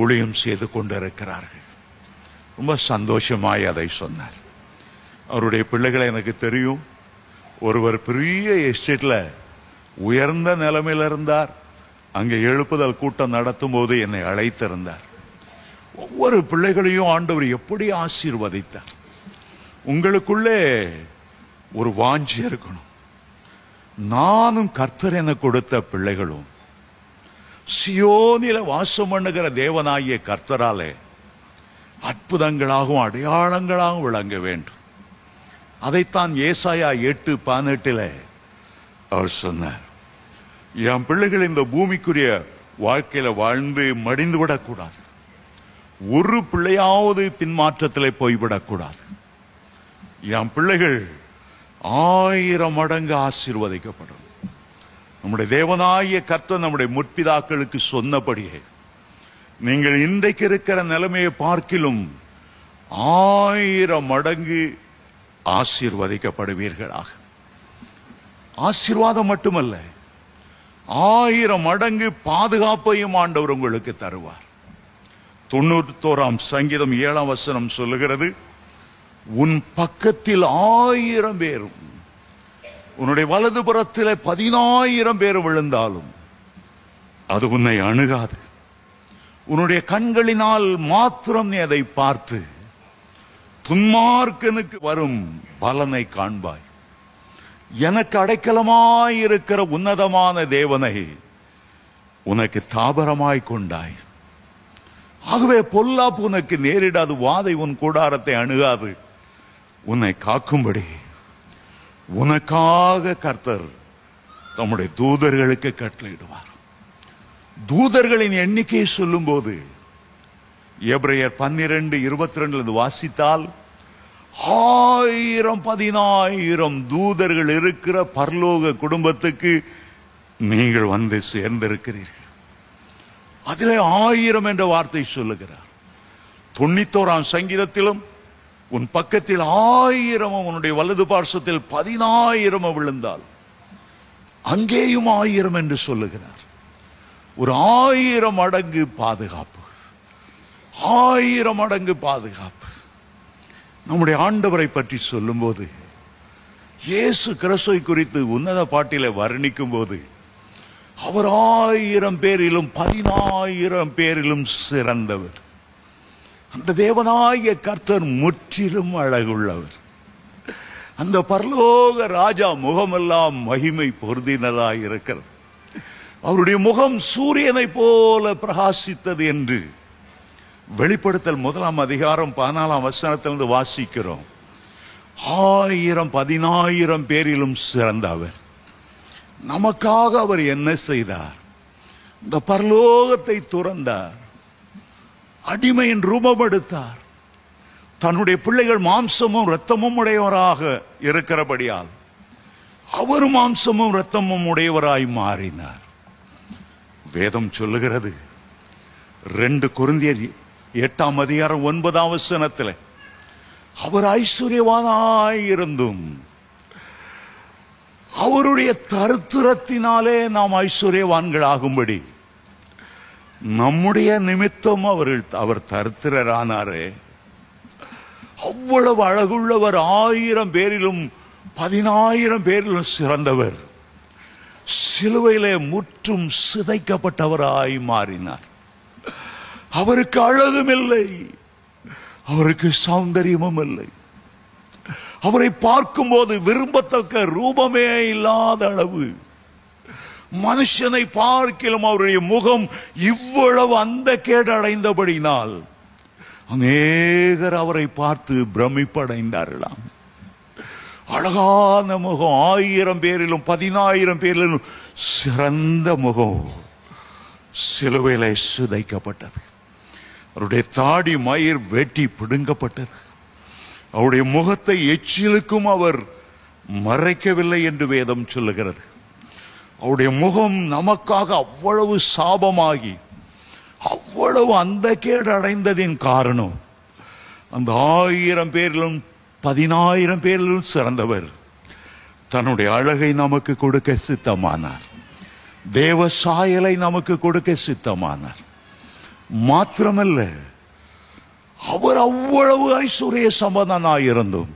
ஊழியம் செய்து கொண்டிருக்கிறார்கள். ரொம்ப சந்தோஷமாய் அதை சொன்னார். அவருடைய பிள்ளைகளை எனக்கு தெரியும். ஒருவர் பெரிய எஸ்டேட்ல உயர்ந்த நிலைமையில் இருந்தார். அங்கே எழுப்புதல் கூட்டம் நடத்தும் போது என்னை அழைத்திருந்தார். ஒவ்வொரு பிள்ளைகளையும் ஆண்டவர் எப்படி ஆசீர்வதித்தார். உங்களுக்குள்ளே ஒரு வாஞ்சி இருக்கணும். நானும் கர்த்தர் என கொடுத்த பிள்ளைகளும் சியோனில வாசம் பண்ணுகிற தேவனாகிய கர்த்தராலே அற்புதங்களாகவும் அடையாளங்களாகவும் விளங்க வேண்டும். அதைத்தான் ஏசாயா 8:18 அவர் சொன்னார். என் பிள்ளைகள் இந்த பூமிக்குரிய வாழ்க்கையில வாழ்ந்து மடிந்து விடக்கூடாது. ஒரு பிள்ளையாவது பின்மாற்றத்திலே போய்விடக்கூடாது. என் பிள்ளைகள் 1000 மடங்கு ஆசீர்வதிக்கப்படும். நம்முடைய தேவனாகிய கர்த்தர் நம்முடைய முற்பிதாக்களுக்கு சொன்னபடியே நீங்கள் இன்றைக்கு இருக்கிற நிலைமையை பார்க்கிலும் 1000 மடங்கு ஆசீர்வதிக்கப்படுவீர்களாக. ஆசீர்வாதம் மட்டுமல்ல, 1000 மடங்கு பாதுகாப்பையும் ஆண்டவர் உங்களுக்கு தருவார். 91ஆம் சங்கீதம் 7ஆம் வசனம் சொல்லுகிறது, உன் பக்கத்தில் 1000 பேரும் உன்னுடைய வலது புறத்திலே 10,000 பேர் விழுந்தாலும் அது உன்னை அணுகாது. உன்னுடைய கண்களினால் மாத்திரம் நீ அதை பார்த்து துன்மார்க்கனுக்கு வரும் பலனை காண்பாய். எனக்கு அடைக்கலமாயிருக்கிற உன்னதமான தேவனை உனக்கு தாபரமாய் கொண்டாய். ஆகவே பொல்லாப்பு உனக்கு நேரிடாது, வாதை உன் கூடாரத்தை அணுகாது. உன்னை காக்கும்படி உனக்காக கர்த்தர் தம்முடைய தூதர்களுக்கு கட்டளையிடுவார். தூதர்களின் எண்ணிக்கையை சொல்லும் போது எபிரேயர் 12:22 வாசித்தால் 1000 10,000 தூதர்கள் இருக்கிற பரலோக குடும்பத்துக்கு நீங்கள் வந்து சேர்ந்திருக்கிறீர்கள். அதிலே 1000 என்ற வார்த்தை சொல்லுகிறார். 91ஆம் சங்கீதத்திலும் உன் பக்கத்தில் 1000 உன்னுடைய வலது பார்சத்தில் 10,000 விழுந்தால் அங்கேயும் 1000 என்று சொல்லுகிறார். ஒரு 1000 மடங்கு பாதுகாப்பு, 1000 மடங்கு பாதுகாப்பு. நம்முடைய ஆண்டவரை பற்றி சொல்லும் போது, இயேசு கிறிஸ்துவை குறித்து உன்னத பாட்டிலே வர்ணிக்கும் போது, அவர் 1000 பேரிலும் 10,000 பேரிலும் சிறந்தவர். அந்த தேவனாகிய கர்த்தர் முற்றிலும் அழகுள்ளவர். அந்த பரலோக ராஜா முகமெல்லாம் மகிமை பொருந்தினதாய் இருக்கிறது. அவருடைய முகம் சூரியனை போல பிரகாசித்தது என்று வெளிப்படுத்தல் 1ஆம் அதிகாரம் 14ஆம் வசனத்திலிருந்து வாசிக்கிறோம். 1000 10,000 பேரிலும் சிறந்த அவர். நமக்காக அவர் என்ன செய்தார்? இந்த பரலோகத்தை துறந்தார், அடிமையின் ரூபம் எடுத்தார். தன்னுடைய பிள்ளைகள் மாம்சமும் இரத்தமும் உடையவராக இருக்கிறபடியால் அவர் மாம்சமும் இரத்தமும் உடையவராய் மாறினார். வேதம் சொல்லுகிறது, 2 கொரிந்தியர் 8ஆம் அதிகாரம் 9ஆம் வசனத்தில், அவர் ஐஸ்வர்யவானாயிருந்தும் அவருடைய தரித்திரத்தினாலே நாம் ஐஸ்வர்யவான்கள் ஆகும்படி நம்முடைய நிமித்தம் அவர் தரித்திரரானாரே. அவ்வளவு அழகுள்ளவர். 1000 பேரிலும் 10,000 பேரிலும் சிறந்தவர். சிலுவையிலே முற்றும் சிதைக்கப்பட்டவராய் மாறினார். அவருக்கு அழகும் இல்லை, அவருக்கு சௌந்தரியமும் இல்லை. அவரை பார்க்கும் போது விரும்பத்தக்க ரூபமே இல்லாத அளவு, மனுஷனை பார்க்கிலும் அவருடைய முகம் இவ்வளவு அந்த கேடு அடைந்தபடினால் அநேகர் அவரை பார்த்து பிரமிப்படைந்தார்களாம். அழகான முகம், 1000 பேரிலும் 10,000 பேரிலும் சிறந்த முகம் சிலுவையிலே சிதைக்கப்பட்டது. அவருடைய தாடி மயிர் வெட்டி பிடுங்கப்பட்டது. அவருடைய முகத்தை எச்சிலுக்கும் அவர் மறைக்கவில்லை என்று வேதம் சொல்லுகிறது. அவருடைய முகம் நமக்காக அவ்வளவு சாபமாகி அவ்வளவு அந்த கேடு அடைந்ததின் காரணம், அந்த 1000 பேரிலும் 10,000 பேரிலும் சிறந்தவர் தன்னுடைய அழகை நமக்கு கொடுக்க சித்தமானார். தேவ சாயலை நமக்கு கொடுக்க சித்தமானார். மாத்திரமல்ல, அவர் அவ்வளவு ஐஸ்வர்ய சம்பந்தனாயிருந்தும்,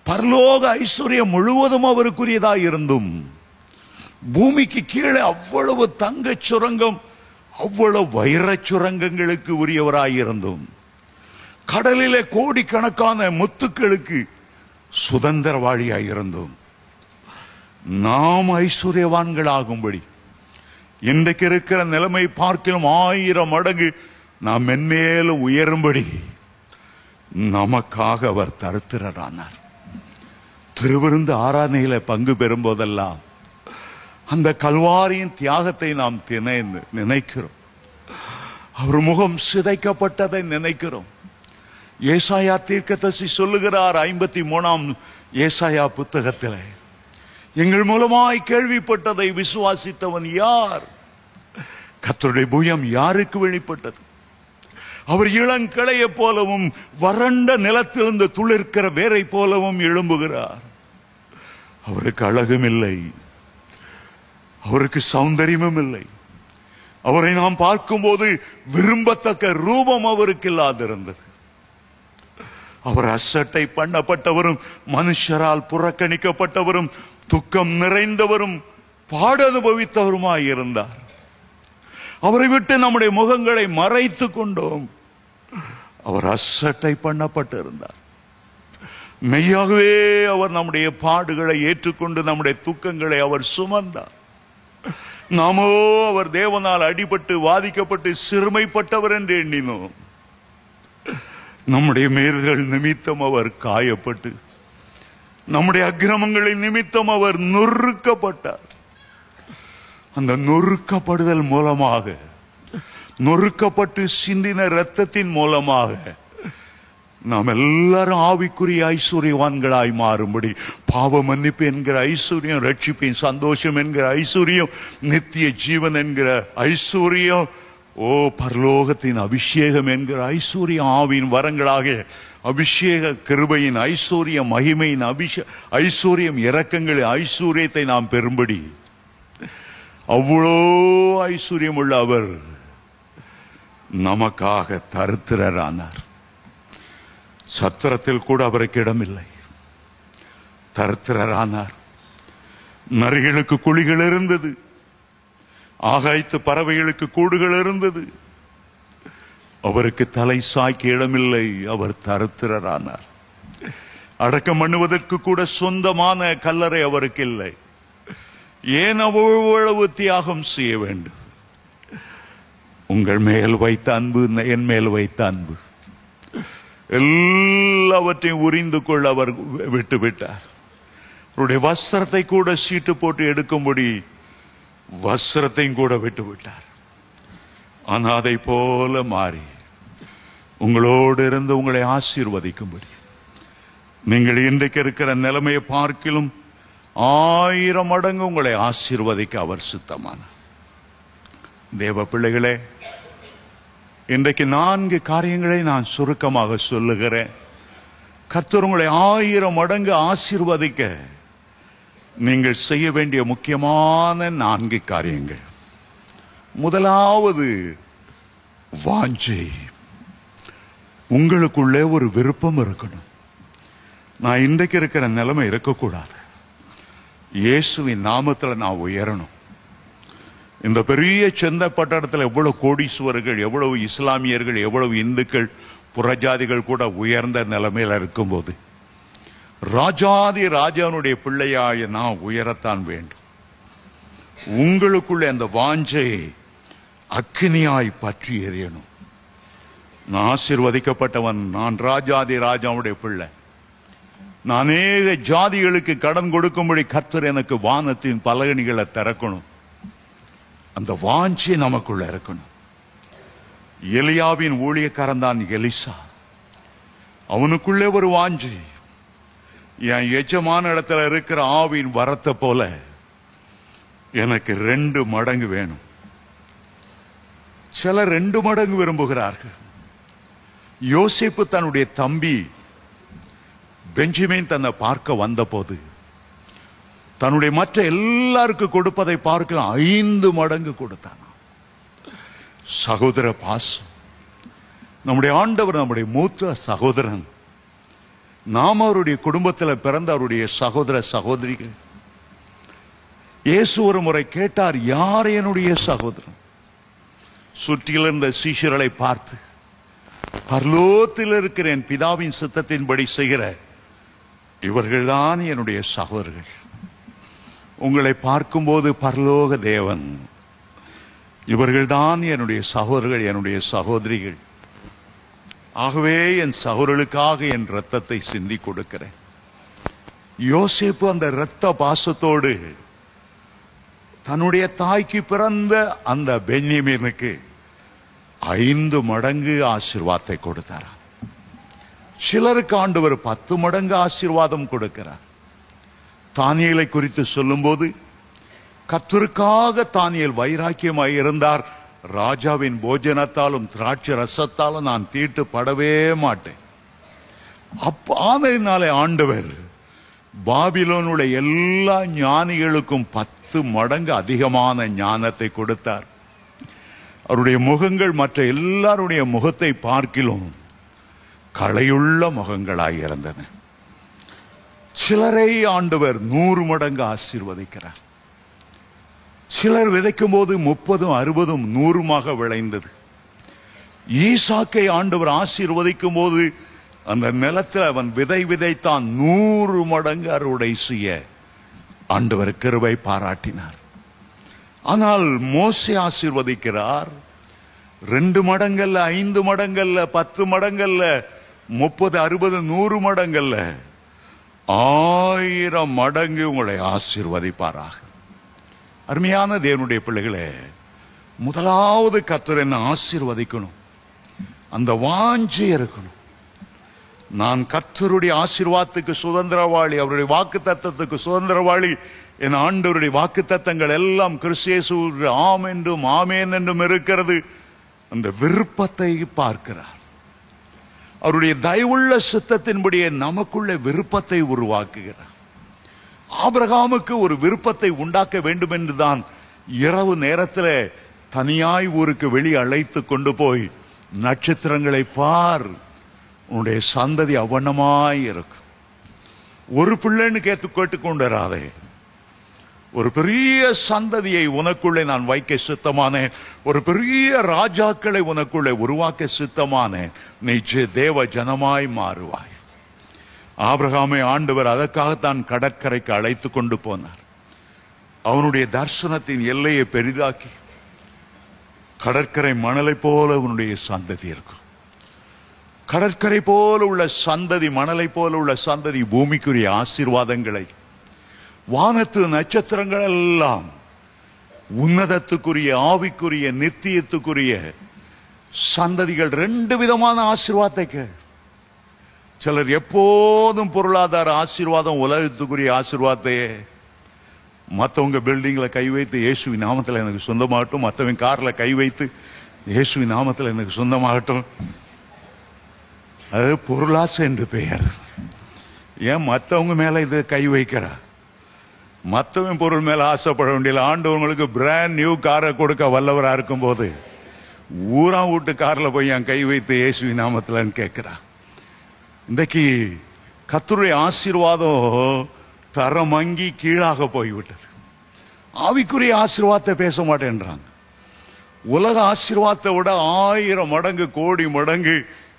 பரலோக ஐஸ்வர்யம் முழுவதும் அவருக்குரியதாயிருந்தும், பூமிக்கு கீழே அவ்வளவு தங்க சுரங்கம், அவ்வளவு வைர சுரங்கங்களுக்கு உரியவராயிருந்தும், கடலிலே கோடிக்கணக்கான முத்துக்களுக்கு சுதந்திரவாளியாயிருந்தும், நாம் ஐஸ்வர்யவான்களாகும்படி இன்றைக்கு இருக்கிற நிலைமை பார்க்கிலும் 1000 மடங்கு நாம் மென்மேலும் உயரும்படி நமக்காக அவர் தரித்திரரானார். திருவிருந்து ஆராதனையில பங்கு பெறும் போதெல்லாம் அந்த கல்வாரியின் தியாகத்தை நாம் நினைக்கிறோம். அவர் முகம் சிதைக்கப்பட்டதை நினைக்கிறோம். ஏசாயா தீர்க்கதரிசி சொல்லுகிறார் 53ஆம் ஏசாயா புத்தகத்திலே, எங்கள் மூலமாய் கேள்விப்பட்டதை விசுவாசித்தவன் யார்? கர்த்தருடைய புயம் யாருக்கு வெளிப்பட்டது? அவர் இளங்கிளையை போலவும் வறண்ட நிலத்திலிருந்து துளிர்க்கிற வேரை போலவும் எழும்புகிறார். அவருக்கு அழகும் இல்லை, அவருக்கு சௌந்தரியமும் இல்லை. அவரை நாம் பார்க்கும்போது விரும்பத்தக்க ரூபம் அவருக்கு இல்லாதிருந்தது. அவர் அசட்டை பண்ணப்பட்டவரும், மனுஷரால் புறக்கணிக்கப்பட்டவரும், துக்கம் நிறைந்தவரும், பாட அனுபவித்தவருமாய் இருந்தார். அவரை விட்டு நம்முடைய முகங்களை மறைத்து கொண்டோம். அவர் அசட்டை பண்ணப்பட்டிருந்தார். மெய்யாகவே அவர் நம்முடைய பாடுகளை ஏற்றுக்கொண்டு நம்முடைய துக்கங்களை அவர் சுமந்தார். நாமோ அவர் தேவனால் அடிபட்டு வாதிக்கப்பட்டு சிறுமைப்பட்டவர் என்று எண்ணினோம். நம்முடைய மீறுதல் நிமித்தம் அவர் காயப்பட்டு, நம்முடைய அக்கிரமங்களின் நிமித்தம் அவர் நொறுக்கப்பட்டார். அந்த நொறுக்கப்படுதல் மூலமாக, நொறுக்கப்பட்டு சிந்தின இரத்தத்தின் மூலமாக நாம் எல்லாரும் ஆவிக்குரிய ஐஸ்வர்யவான்களாய் மாறும்படி, பாவ மன்னிப்பு என்கிற ஐஸ்வர்யம், ரட்சிப்பின் சந்தோஷம் என்கிற ஐஸ்வர்யம், நித்திய ஜீவன் என்கிற ஐஸ்வர்யம், பரலோகத்தின் அபிஷேகம் என்கிற ஐஸ்வர்யம், ஆவியின் வரங்களாக அபிஷேக கிருபையின் ஐஸ்வர்யம், மகிமையின் ஐஸ்வர்யம், இரக்கங்களின் ஐஸ்வர்யத்தை நாம் பெறும்படி அவ்வளோ ஐஸ்வர்யம் உள்ள அவர் நமக்காக தரித்திரரானார். சத்திரத்தில் கூட அவருக்கு இடமில்லை, தரித்திரரானார். நரிகளுக்கு குழிகள் இருந்தது, ஆகாயத்து பறவைகளுக்கு கூடுகள் இருந்தது. அவருக்கு தலை சாய்க்க இடமில்லை, அவர் தரித்திரரானார். அடக்கம் பண்ணுவதற்கு கூட சொந்தமான கல்லறை அவருக்கு இல்லை. ஏன் அவ்வளவு தியாகம் செய்ய வேண்டும்? உங்கள் மேல் வைத்த அன்பு, என் மேல் வைத்த அன்பு, எல்லாவற்றையும் உரிந்து கொள்ள அவர் விட்டுவிட்டார். அவருடைய வஸ்திரத்தை கூட சீட்டு போட்டு எடுக்கும்படி வஸ்திரத்தையும் கூட விட்டுவிட்டார். அனாதை போல மாறி உங்களோடு இருந்து உங்களை ஆசீர்வதிக்கும்படி, நீங்கள் இன்றைக்கு இருக்கிற நிலைமையை பார்க்கிலும் 1000 மடங்கு உங்களை ஆசீர்வதிக்க அவர் சித்தமானார். தேவ பிள்ளைகளே, இன்றைக்கு 4 காரியங்களை நான் சுருக்கமாக சொல்லுகிறேன். கர்த்தர் உங்களை 1000 மடங்கு ஆசீர்வதிக்க நீங்கள் செய்ய வேண்டிய முக்கியமான 4 காரியங்கள். முதலாவது, வாஞ்சை. உங்களுக்குள்ளே ஒரு விருப்பம் இருக்கணும். நான் இன்றைக்கு இருக்கிற நிலைமை இருக்கக்கூடாது, இயேசுவின் நாமத்தில் நான் உயரணும். இந்த பெரிய சென்னை பட்டணத்தில் எவ்வளவு கோடீஸ்வரர்கள், எவ்வளவு இஸ்லாமியர்கள், எவ்வளவு இந்துக்கள், புறஜாதிகள் கூட உயர்ந்த நிலைமையில் இருக்கும்போது, ராஜாதி ராஜானுடைய பிள்ளையாய நான் உயரத்தான் வேண்டும். உங்களுக்குள்ளே அந்த வாஞ்சை அக்கினியாய் பற்றி எறியணும். நான் ஆசீர்வதிக்கப்பட்டவன், நான் ராஜாதி ராஜாவுடைய பிள்ளை, நான் அநேக ஜாதிகளுக்கு கடன் கொடுக்கும்படி கர்த்தர் எனக்கு வானத்தின் பலகணிகளை திறக்கணும். அந்த வாஞ்சை நமக்குள்ள இருக்கணும். எலியாவின் ஊழியக்காரன் தான் எலிசா. அவனுக்குள்ளே ஒரு வாஞ்சை, என் எஜமான இடத்துல இருக்கிற ஆவின் வரத்தை போல எனக்கு 2 மடங்கு வேணும். சிலர் 2 மடங்கு விரும்புகிறார்கள். யோசேப்பு தன்னுடைய தம்பி பெஞ்சமின் தன்னை பார்க்க வந்த போது தன்னுடைய மற்ற எல்லாருக்கும் கொடுப்பதை பார்க்க 5 மடங்கு கொடுத்தான். சகோதர பாசம். நம்முடைய ஆண்டவர் நம்முடைய மூத்த சகோதரன். நாம் அவருடைய குடும்பத்தில் பிறந்த அவருடைய சகோதர சகோதரிகள். இயேசு ஒரு முறை கேட்டார், யார் என்னுடைய சகோதரன்? சுற்றில் இருந்த சீஷர்களை பார்த்து, பரலோகத்தில் இருக்கிற என் பிதாவின் சித்தத்தின்படி செய்கிற இவர்கள்தான் என்னுடைய சகோதரர்கள். உங்களை பார்க்கும்போது பரலோக தேவன், இவர்கள்தான் என்னுடைய சகோதரர்கள், என்னுடைய சகோதரிகள். ஆகவே என் சகோதரர்களுக்காக என் ரத்தத்தை சிந்தி கொடுக்கிறேன். யோசேப்பு அந்த இரத்த பாசத்தோடு தன்னுடைய தாய்க்கு பிறந்த அந்த பென்யமீனுக்கு 5 மடங்கு ஆசீர்வாதத்தை கொடுத்தார். சிலருக்கு ஆண்டவர் 10 மடங்கு ஆசீர்வாதம் கொடுக்கிறார். தானியேலை குறித்து சொல்லும்போது, கர்த்தருக்காக தானியேல் வைராக்கியமாய் இருந்தார். ராஜாவின் போஜனத்தாலும் திராட்சை ரசத்தாலும் நான் தீட்டுப்படவே மாட்டேன். ஆனதினாலே ஆண்டவர் பாபிலோனுடைய எல்லா ஞானிகளுக்கும் 10 மடங்கு அதிகமான ஞானத்தை கொடுத்தார். அவருடைய முகங்கள் மற்ற எல்லாருடைய முகத்தை பார்க்கிலும் களையுள்ள முகங்களாய் இருந்தன. சிலரை ஆண்டவர் 100 மடங்கு ஆசீர்வதிக்கிறார். சிலர் விதைக்கும் போது 30, 60, 100 விளைந்தது. ஈசாக்கை ஆண்டவர் ஆசீர்வதிக்கும் போது அந்த நிலத்தில் அவன் விதைத்தான் 100 மடங்கு அறுவடை செய்ய ஆண்டவர் கிருபை பாராட்டினார். ஆனால் மோசே ஆசீர்வதிக்கிறார் 2 மடங்கல்ல, 5 மடங்கல்ல, 10 மடங்கல்ல, 30, 60, 100 மடங்கல்ல, 1000 மடங்கு உங்களை ஆசீர்வதிப்பாராக. அருமையான தேவனுடைய பிள்ளைகளே, முதலாவது கர்த்தர் என்ன ஆசீர்வதிக்கணும், அந்த வாஞ்சை இருக்கணும். நான் கர்த்தருடைய ஆசீர்வாதத்துக்கு சுதந்திரவாளி, அவருடைய வாக்கு தத்தத்துக்கு சுதந்திரவாளி. என் ஆண்டவருடைய வாக்கு தத்தங்கள் எல்லாம் கிறிஸ்து ஆம் என்றும் ஆமேன் என்றும் இருக்கிறது. அந்த விருப்பத்தை பார்க்கிறார். அவருடைய தயவுள்ள சித்தத்தின்படியே நமக்குள்ள விருப்பத்தை உருவாக்குகிறார். ஆபிரகாமுக்கு ஒரு விருப்பத்தை உண்டாக்க வேண்டும் என்றுதான் இரவு நேரத்தில் தனியாய் ஊருக்கு வெளியே அழைத்து கொண்டு போய், நட்சத்திரங்களை பார், உன்னுடைய சந்ததி அவனமாய் இருக்கும். ஒரு பிள்ளைன்னு கேட்டுக்கொண்டு வராதே, ஒரு பெரிய சந்ததியை உனக்குள்ளே நான் வைக்க சித்தமானேன், ஒரு பெரிய ராஜாக்களை உனக்குள்ளே உருவாக்க சித்தமானேன், நீ தேவ ஜனமாய் மாறுவாய். ஆபிரகாமை ஆண்டவர் அதற்காகத்தான் கடற்கரைக்கு அழைத்து கொண்டு போனார். அவனுடைய தரிசனத்தின் எல்லையை பெரிதாக்கி, கடற்கரை மணலை போல அவனுடைய சந்ததி இருக்கும். கடற்கரை போல உள்ள சந்ததி, மணலை போல உள்ள சந்ததி பூமிக்குரிய ஆசீர்வாதங்களை, வானத்து நட்சத்திரங்கள் எல்லாம் உன்னதத்துக்குரிய, ஆவிக்குரிய, நித்தியத்துக்குரிய சந்ததிகள். 2 விதமான ஆசீர்வாதத்தை. சிலர் எப்போதும் பொருளாதார ஆசீர்வாதம், உலகத்துக்குரிய ஆசீர்வாதத்தையே. மற்றவங்க பில்டிங்ல கை வைத்து இயேசுவின் நாமத்தில் எனக்கு சொந்தமாகட்டும், மற்றவங்க கார்ல கை வைத்து இயேசுவின் நாமத்தில் எனக்கு சொந்தமாகட்டும். அது பொருளாசை என்று பெயர். ஏன் மற்றவங்க மேல இது கை வைக்கிறா? மற்றவன் பொருள் மேல ஆசைப்பட வேண்டிய ஆண்டவங்களுக்கு பிராண்ட் நியூ காரை கொடுக்க வல்லவரா இருக்கும் போது ஊரா வீட்டு கார்ல போய் என் கை வைத்து இயேசுவின் நாமத்தில்னு கேட்கிறா. இன்றைக்கு கர்த்தருடைய ஆசீர்வாதம் தரமங்கி கீழாக போய்விட்டது. ஆவிக்குரிய ஆசீர்வாதத்தை பேச மாட்டேன்றாங்க. உலக ஆசீர்வாதத்தை விட 1000 மடங்கு, கோடி மடங்கு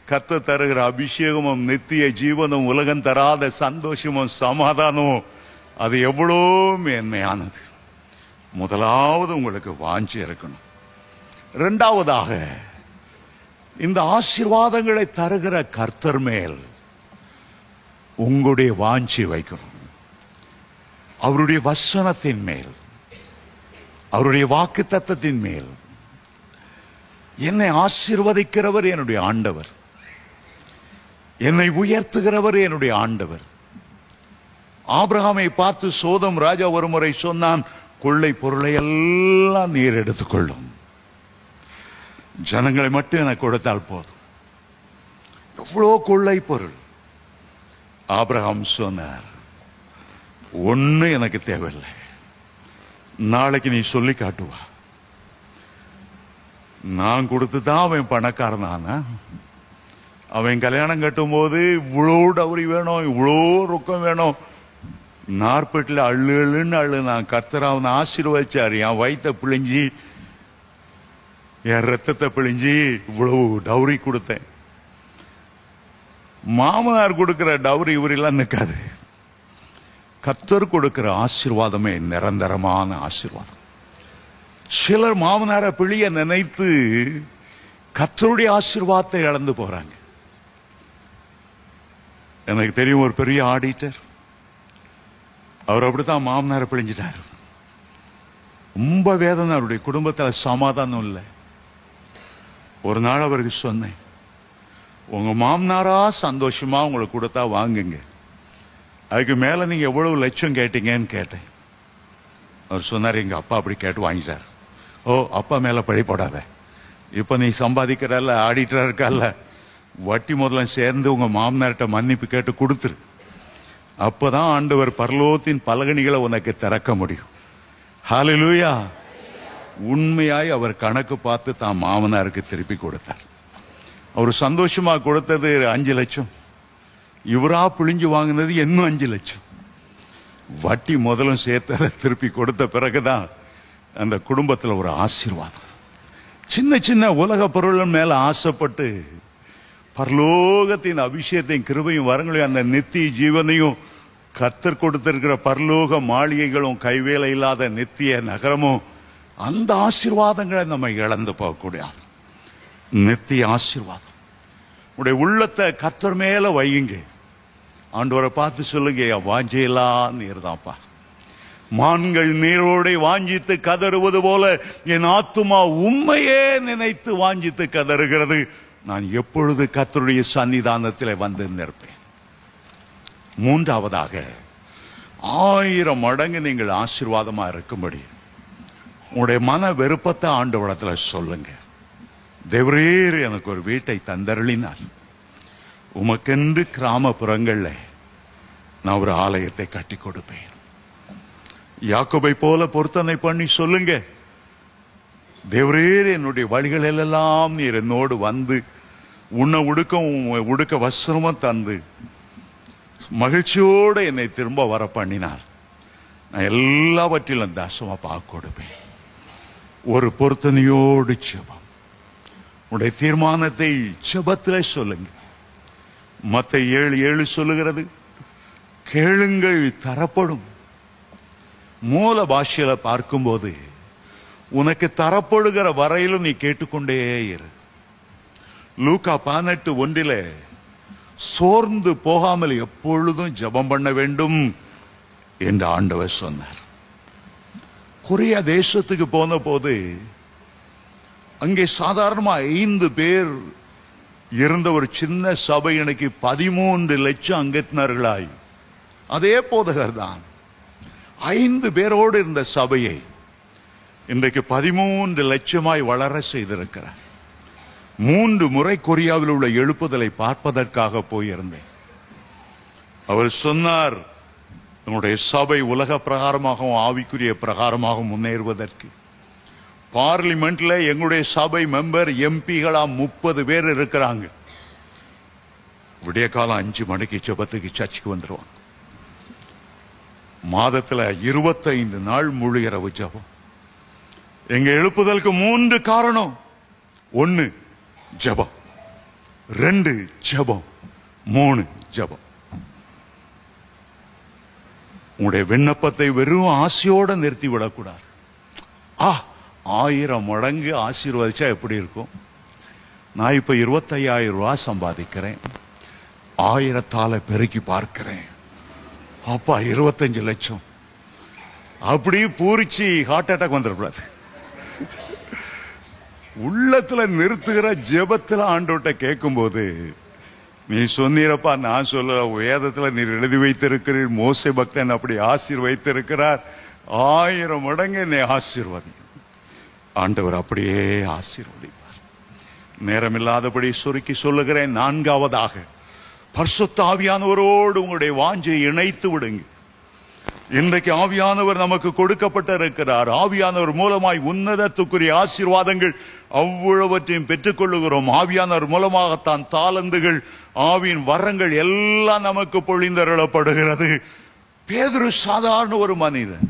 கர்த்தர் தருகிற அபிஷேகமும், நித்திய ஜீவனும், உலகம் தராத சந்தோஷமும், சமாதானமும், அது எவ்வளோ மேன்மையானது. முதலாவது உங்களுக்கு வாஞ்சி இருக்கணும். 2வதாக, இந்த ஆசீர்வாதங்களை தருகிற கர்த்தர் மேல் உங்களுடைய வாஞ்சி வைக்கணும். அவருடைய வசனத்தின் மேல், அவருடைய வாக்கு தத்தத்தின் மேல். என்னை ஆசீர்வதிக்கிறவர் என்னுடைய ஆண்டவர், என்னை உயர்த்துகிறவர் என்னுடைய ஆண்டவர். ஆபிரகாமை பார்த்து சோதம் ராஜா ஒரு முறை சொன்னான், கொள்ளை பொருளை எல்லாம் நீர் எடுத்துக்கொள்ளும், ஜனங்களை மட்டும் எனக்கு கொடுத்தால் போதும். எவ்வளோ கொள்ளை பொருள். ஆபிரகாம் சொன்னார், ஒண்ணு எனக்கு தேவையில்லை, நாளைக்கு நீ சொல்லி காட்டுவா. நான் கொடுத்துதான் அவன் பணக்காரனானா? அவன் கல்யாணம் கட்டும் போது இவ்வளோ டவுரி வேணும், இவ்வளோ ரொக்கம் வேணும், நாற்பட்டில் அள்ளுன்னு அள்ளு. நான் கர்த்தர் அவனை ஆசீர்வதிச்சார். என் வயிற்ற பிழிஞ்சி, என் ரத்தத்தை பிழிஞ்சி இவ்வளவு டவுரி கொடுத்தேன். மாமனார் கொடுக்கிற டவுரி இவரெல்லாம் நிற்காது. கர்த்தர் கொடுக்கிற ஆசீர்வாதமே நிரந்தரமான ஆசீர்வாதம். சிலர் மாமனாரை பிழிய நினைத்து கர்த்தருடைய ஆசீர்வாதத்தை இழந்து போறாங்க. எனக்கு தெரியும், ஒரு பெரிய ஆடிட்டர் அவர் அப்படித்தான் மாமனாரை பிழிஞ்சிட்டாரு. ரொம்ப வேதனை, அவருடைய குடும்பத்தில் சமாதானம் இல்லை. ஒரு நாள் அவருக்கு சொன்னேன், உங்க மாமனாரா சந்தோஷமா உங்களுக்கு கொடுத்தா வாங்குங்க, அதுக்கு மேல நீங்க எவ்வளவு லட்சம் கேட்டீங்கன்னு கேட்டேன். அவர் சொன்னார், எங்க அப்பா அப்படி கேட்டு வாங்கிட்டார். ஓ, அப்பா மேல பழி போடாத, இப்ப நீ சம்பாதிக்கிறல்ல, ஆடிட்டரா இருக்கல்ல, வட்டி முதல்ல சேர்ந்து உங்க மாமனார்கிட்ட மன்னிப்பு கேட்டு கொடுத்துரு. அப்பதான் ஆண்டவர் பரலோகத்தின் பலகணிகளை உனக்கு திறக்க முடியும். ஹல்லேலூயா. உண்மையாய் அவர் கணக்கு பார்த்து தான் மாமனாருக்கு திருப்பி கொடுத்தார். அவர் சந்தோஷமா கொடுத்தது 5 லட்சம், இவரா பிழிஞ்சு வாங்கினது இன்னும் 5 லட்சம். வட்டி முதலும் சேர்த்ததை திருப்பி கொடுத்த பிறகுதான் அந்த குடும்பத்தில் ஒரு ஆசீர்வாதம். சின்ன சின்ன உலக பொருள் மேல ஆசைப்பட்டு பரலோகத்தின் அபிஷேகத்தையும் கிருபையும் வரங்களையும் அந்த நித்திய ஜீவனையும் கர்த்தர் கொடுத்திருக்கிற பரலோக மாளிகைகளும் கைவேலை இல்லாத நித்திய நகரமும், அந்த ஆசீர்வாதங்களை நம்ம இழந்து போகக்கூடாது. நித்திய ஆசீர்வாதம் உடைய உள்ளத்தை கர்த்தர் மேல வையுங்க. ஆண்டவரை பார்த்து சொல்லுங்க, வாஞ்சையெல்லாம் நீர்தான்ப்பா. மான்கள் நீரோடை வாஞ்சித்து கதறுவது போல என் ஆத்துமா உண்மையே நினைத்து வாஞ்சித்து கதறுகிறது. நான் எப்பொழுது கர்த்தருடைய சன்னிதானத்தில் வந்து நிற்பேன். மூன்றாவதாக, 1000 மடங்கு நீங்கள் ஆசீர்வாதமா இருக்கும்படி உங்களுடைய மன விருப்பத்தை ஆண்டவரிடத்துல சொல்லுங்க. தேவரீர் எனக்கு ஒரு வீட்டை தந்தருளினால் உமக்கென்று கிராமப்புறங்கள்ல நான் ஒரு ஆலயத்தை கட்டி கொடுப்பேன். யாக்கோபை போல பொருத்தனை பண்ணி சொல்லுங்க, தேவரீர் என்னுடைய வழிகள் எல்லாம் நீர் என்னோடு வந்து உன்னை உடுக்க வஸ்திரமும் தந்து மகிழ்ச்சியோடு என்னை திரும்ப வர பண்ணினால் நான் எல்லாவற்றிலும் தசமா பார்க்க கொடுப்பேன். ஒரு பொருத்தனையோடு ஜெபம், உடைய தீர்மானத்தை ஜெபத்தில் சொல்லுங்க. மத்தேயு 7:7 சொல்லுகிறது, கேளுங்கள் தரப்படும். மூல பாஷையில பார்க்கும்போது உனக்கு தரப்படுகிற வரையிலும் நீ கேட்டுக்கொண்டே இரு. லூக்கா 18:1 சோர்ந்து போகாமல் எப்பொழுதும் ஜெபம் பண்ண வேண்டும் என்று ஆண்டவர் சொன்னார். கொரியா தேசத்துக்கு போன போது அங்கே சாதாரணமா 5 பேர் இருந்த ஒரு சின்ன சபை எனக்கு 13 லட்சம் அங்கத்தினர்களாய், அதே போதகர் தான் 5 பேரோடு இருந்த சபையை இன்றைக்கு 13 லட்சமாய் வளர செய்திருக்கிறார். 3 முறை கொரியாவில் உள்ள எழுப்புதலை பார்ப்பதற்காக போயிருந்தேன். அவர் சொன்னார், நம்முடைய சபை உலக பிரகாரமாகவும் ஆவிக்குரிய பிரகாரமாகவும் முன்னேறுவதற்கு பார்லிமெண்ட்ல எங்களுடைய சபை மெம்பர் எம்பிகளா 30 பேர் இருக்கிறாங்க. விடிய காலம் 5 மணிக்கு ஜெபத்துக்கு சர்ச்சுக்கு வந்துருவாங்க. மாதத்துல 25 நாள் முழு இரவு ஜெபம். எங்க எழுப்புதலுக்கு 3 காரணம். 1 ஜெபம், 2 ஜெபம், 3 ஜெபம். உங்களுடைய விண்ணப்பத்தை வெறும் ஆசையோட நிறுத்தி விடக்கூடாது. 1000 மடங்கு ஆசீர்வதிச்சா எப்படி இருக்கும்? நான் இப்ப 25,000 ரூபாய் சம்பாதிக்கிறேன், 1000 பெருக்கி பார்க்கிறேன், அப்பா 25 லட்சம். அப்படி பூரிச்சு ஹார்ட் அட்டாக் வந்துடக்கூடாது. உள்ளத்துல நிறுத்துகிற ஜெபத்துல ஆண்டவர்கிட்ட கேட்கும் போது, நீ சொன்னீரப்பா, நான் சொல்ல, வேதத்துல நீர் எழுதி வைத்திருக்கிறீர், மோசே பக்தன் அப்படி ஆசீர்வதித்திருக்கிறார், 1000 மடங்கு என்னை ஆசீர்வதி. ஆண்டவர் அப்படியே ஆசீர்வதிப்பார். நேரமில்லாதபடி சுருக்கி சொல்லுகிறேன். 4ஆவதாக, பரிசுத்த ஆவியானவரோடு உங்களுடைய வாஞ்சை இணைத்து விடுங்க. இன்றைக்கு ஆவியானவர் நமக்கு கொடுக்கப்பட்டிருக்கிறார். ஆவியானவர் மூலமாய் உன்னதத்துக்குரிய ஆசீர்வாதங்கள் அவ்வளவற்றையும் பெற்றுக் கொள்ளுகிறோம். ஆவியானவர் மூலமாகத்தான் தாளந்துகள், ஆவியின் வரங்கள் எல்லாம் நமக்கு பொழிந்தருளப்படுகிறது. பேதுரு சாதாரண ஒரு மனிதன்,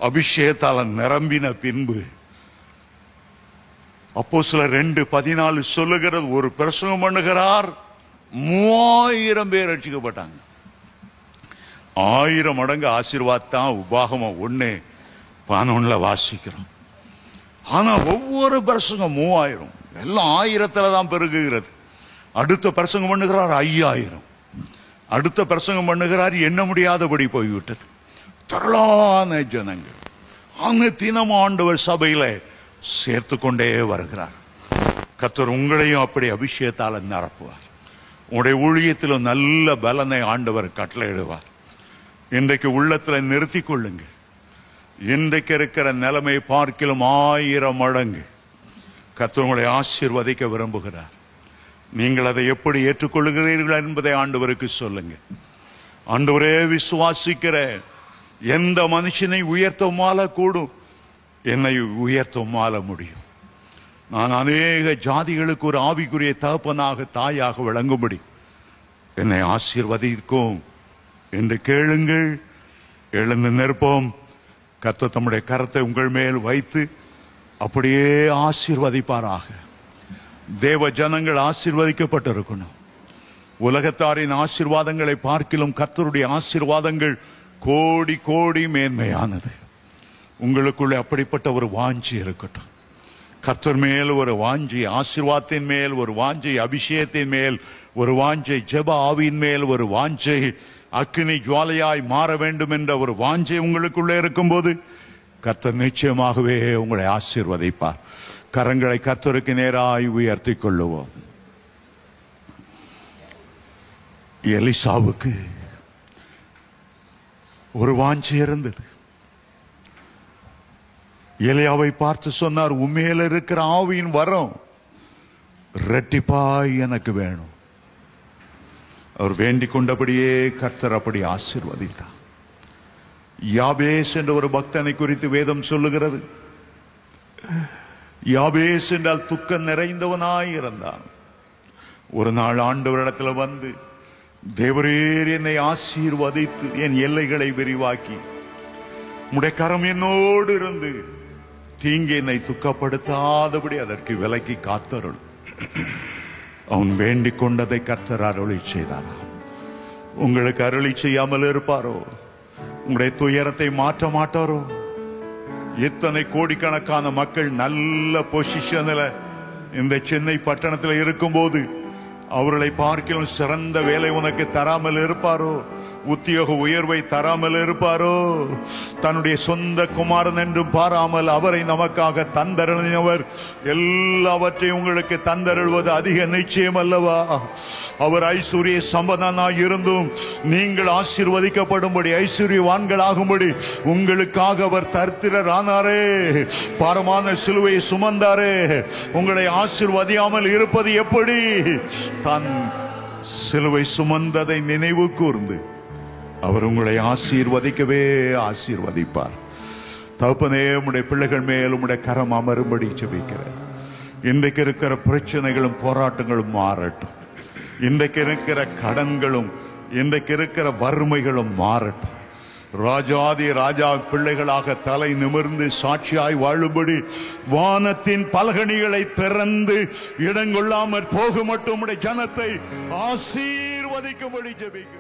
அபிஷேகத்தால் நிரம்பின பின்பு அப்போஸ்தலர் 2:14 சொல்லுகிறது, ஒரு பிரசங்கம் பண்ணுகிறார், 3000 பேர் ரட்சிக்கப்பட்டாங்க. 1000 மடங்கு ஆசீர்வாதம் உபாகமம் 1:11 வாசிக்கிறோம். ஆனா ஒவ்வொரு பிரசங்கம் 3000, எல்லாம் 1000த்துல தான் பெருகுகிறது. அடுத்த பிரசங்கம் பண்ணுகிறார் 5000, அடுத்த பிரசங்கம் பண்ணுகிறார் எண்ண முடியாதபடி போய்விட்டது. திரளான ஜனங்கள் தினம் ஆண்டவர் சபையில சேர்த்து கொண்டே வருகிறார். கர்த்தர் உங்களையும் அப்படி அபிஷேகத்தால் நிரப்புவார். உங்களுடைய ஊழியத்திலும் நல்ல பலனை ஆண்டவர் கட்டளையிடுவார். இன்றைக்கு உள்ளத்துல நிறுத்தி கொள்ளுங்க. இன்றைக்கு இருக்கிற நிலைமை பார்க்கிலும் 1000 மடங்கு கர்த்தர் உங்களை ஆசீர்வதிக்க விரும்புகிறார். நீங்கள் அதை எப்படி ஏற்றுக்கொள்ளுகிறீர்கள் என்பதை ஆண்டவருக்கு சொல்லுங்க. ஆண்டவரே, விசுவாசிக்கிற எந்த மனுஷனை உயர்த்தமால கூடும், என்னை உயர்த்தமால முடியும். நான் அநேக ஜாதிகளுக்கு ஒரு ஆவிக்குரிய தகப்பனாக தாயாக விளங்கும்படி என்னை ஆசீர்வதிக்கும் என்று கேளுங்கள். எழுந்து நிற்போம். கர்த்தர் தம்முடைய கரத்தை உங்கள் மேல் வைத்து அப்படியே ஆசீர்வதிப்பாராக. தேவ ஜனங்கள் ஆசீர்வதிக்கப்பட்டிருக்கணும். உலகத்தாரின் ஆசீர்வாதங்களை பார்க்கிலும் கர்த்தருடைய ஆசீர்வாதங்கள் கோடி கோடி மேன்மையானது. உங்களுக்குள்ளே அப்படிப்பட்ட ஒரு வாஞ்சி இருக்கட்டும். கர்த்தர் மேல் ஒரு வாஞ்சி, ஆசீர்வாதத்தின் மேல் ஒரு வாஞ்சை, அபிஷேகத்தின் மேல் ஒரு வாஞ்சை, ஜெப ஆவியின் மேல் ஒரு வாஞ்சை, அக்கினி ஜுவாலையாய் மாற வேண்டும் என்ற ஒரு வாஞ்சை உங்களுக்குள்ளே இருக்கும்போது கர்த்தர் நிச்சயமாகவே உங்களை ஆசீர்வதிப்பார். கரங்களை கர்த்தருக்கு நேராய் உயர்த்தி கொள்ளுவோம். எலிசாவுக்கு ஒரு வாஞ்சி இருந்தது. எலியாவை பார்த்து சொன்னார், உண்மையில இருக்கிற ஆவியின் வரம் இரட்டிப்பாய் எனக்கு வேணும். அவர் வேண்டிக் கொண்டபடியே கர்த்தர் அப்படி ஆசீர்வதித்தார். யாபேஸ் என்ற ஒரு பக்தனை குறித்து வேதம் சொல்லுகிறது. யாபேஸ் என்றால் துக்கம் நிறைந்தவனாய் இருந்தான். ஒரு நாள் ஆண்டவரிடத்தில் வந்து, தேவரீர் என்னை ஆசீர்வதித்து என் எல்லைகளை விரிவாக்கி உம்முடைய கரம் என்னோடு இருந்து தீங்கு என்னை துக்கப்படுத்தாதபடி அதற்கு விலக்கி காத்தருள். அவன் வேண்டிக் கொண்டதை கர்த்தர் அருளி செய்தாராம். உங்களுக்கு அருளி செய்யாமல் இருப்பாரோ? உங்களுடைய துயரத்தை மாற்ற மாட்டாரோ? இத்தனை கோடிக்கணக்கான மக்கள் நல்ல பொசிஷன்ல இந்த சென்னை பட்டணத்தில் இருக்கும்போது அவர்களை பார்க்கிலும் சிறந்த வேலை உனக்கு தராமல் இருப்பாரோ? உத்தியோக உயர்வை தராமல் இருப்பாரோ? தன்னுடைய சொந்த குமாரன் என்றும் பாராமல் அவரை நமக்காக தந்தருளினவர் எல்லாவற்றையும் உங்களுக்கு தந்தருள்வது அதிக நிச்சயம் அல்லவா? அவர் ஐஸ்வர்ய சம்பந்தனாய் இருந்தும் நீங்கள் ஆசீர்வதிக்கப்படும்படி, ஐஸ்வர்யவான்களாகும்படி உங்களுக்காக அவர் தரித்திரர் ஆனாரே, பாரமான சிலுவையை சுமந்தாரே. உங்களை ஆசீர்வதியாமல் இருப்பது எப்படி? தன் சிலுவை சுமந்ததை நினைவு கூர்ந்து அவர் உங்களை ஆசீர்வதிக்கவே ஆசீர்வதிப்பார். தகப்பனே, உம்முடைய பிள்ளைகள் மேல் உம்முடைய கரம் அமரும்படி ஜெபிக்கிறேன். இன்றைக்கு இருக்கிற பிரச்சனைகளும் போராட்டங்களும் மாறட்டும். இன்றைக்கு இருக்கிற கடன்களும் இன்றைக்கு இருக்கிற வறுமைகளும் மாறட்டும். ராஜாதி ராஜா பிள்ளைகளாக தலை நிமிர்ந்து சாட்சியாய் வாழும்படி வானத்தின் பலகணிகளை திறந்து இடங்கொள்ளாமற் போக மட்டும் உம்முடைய ஜனத்தை ஆசீர்வதிக்கும்படி ஜெபிக்கிறேன்.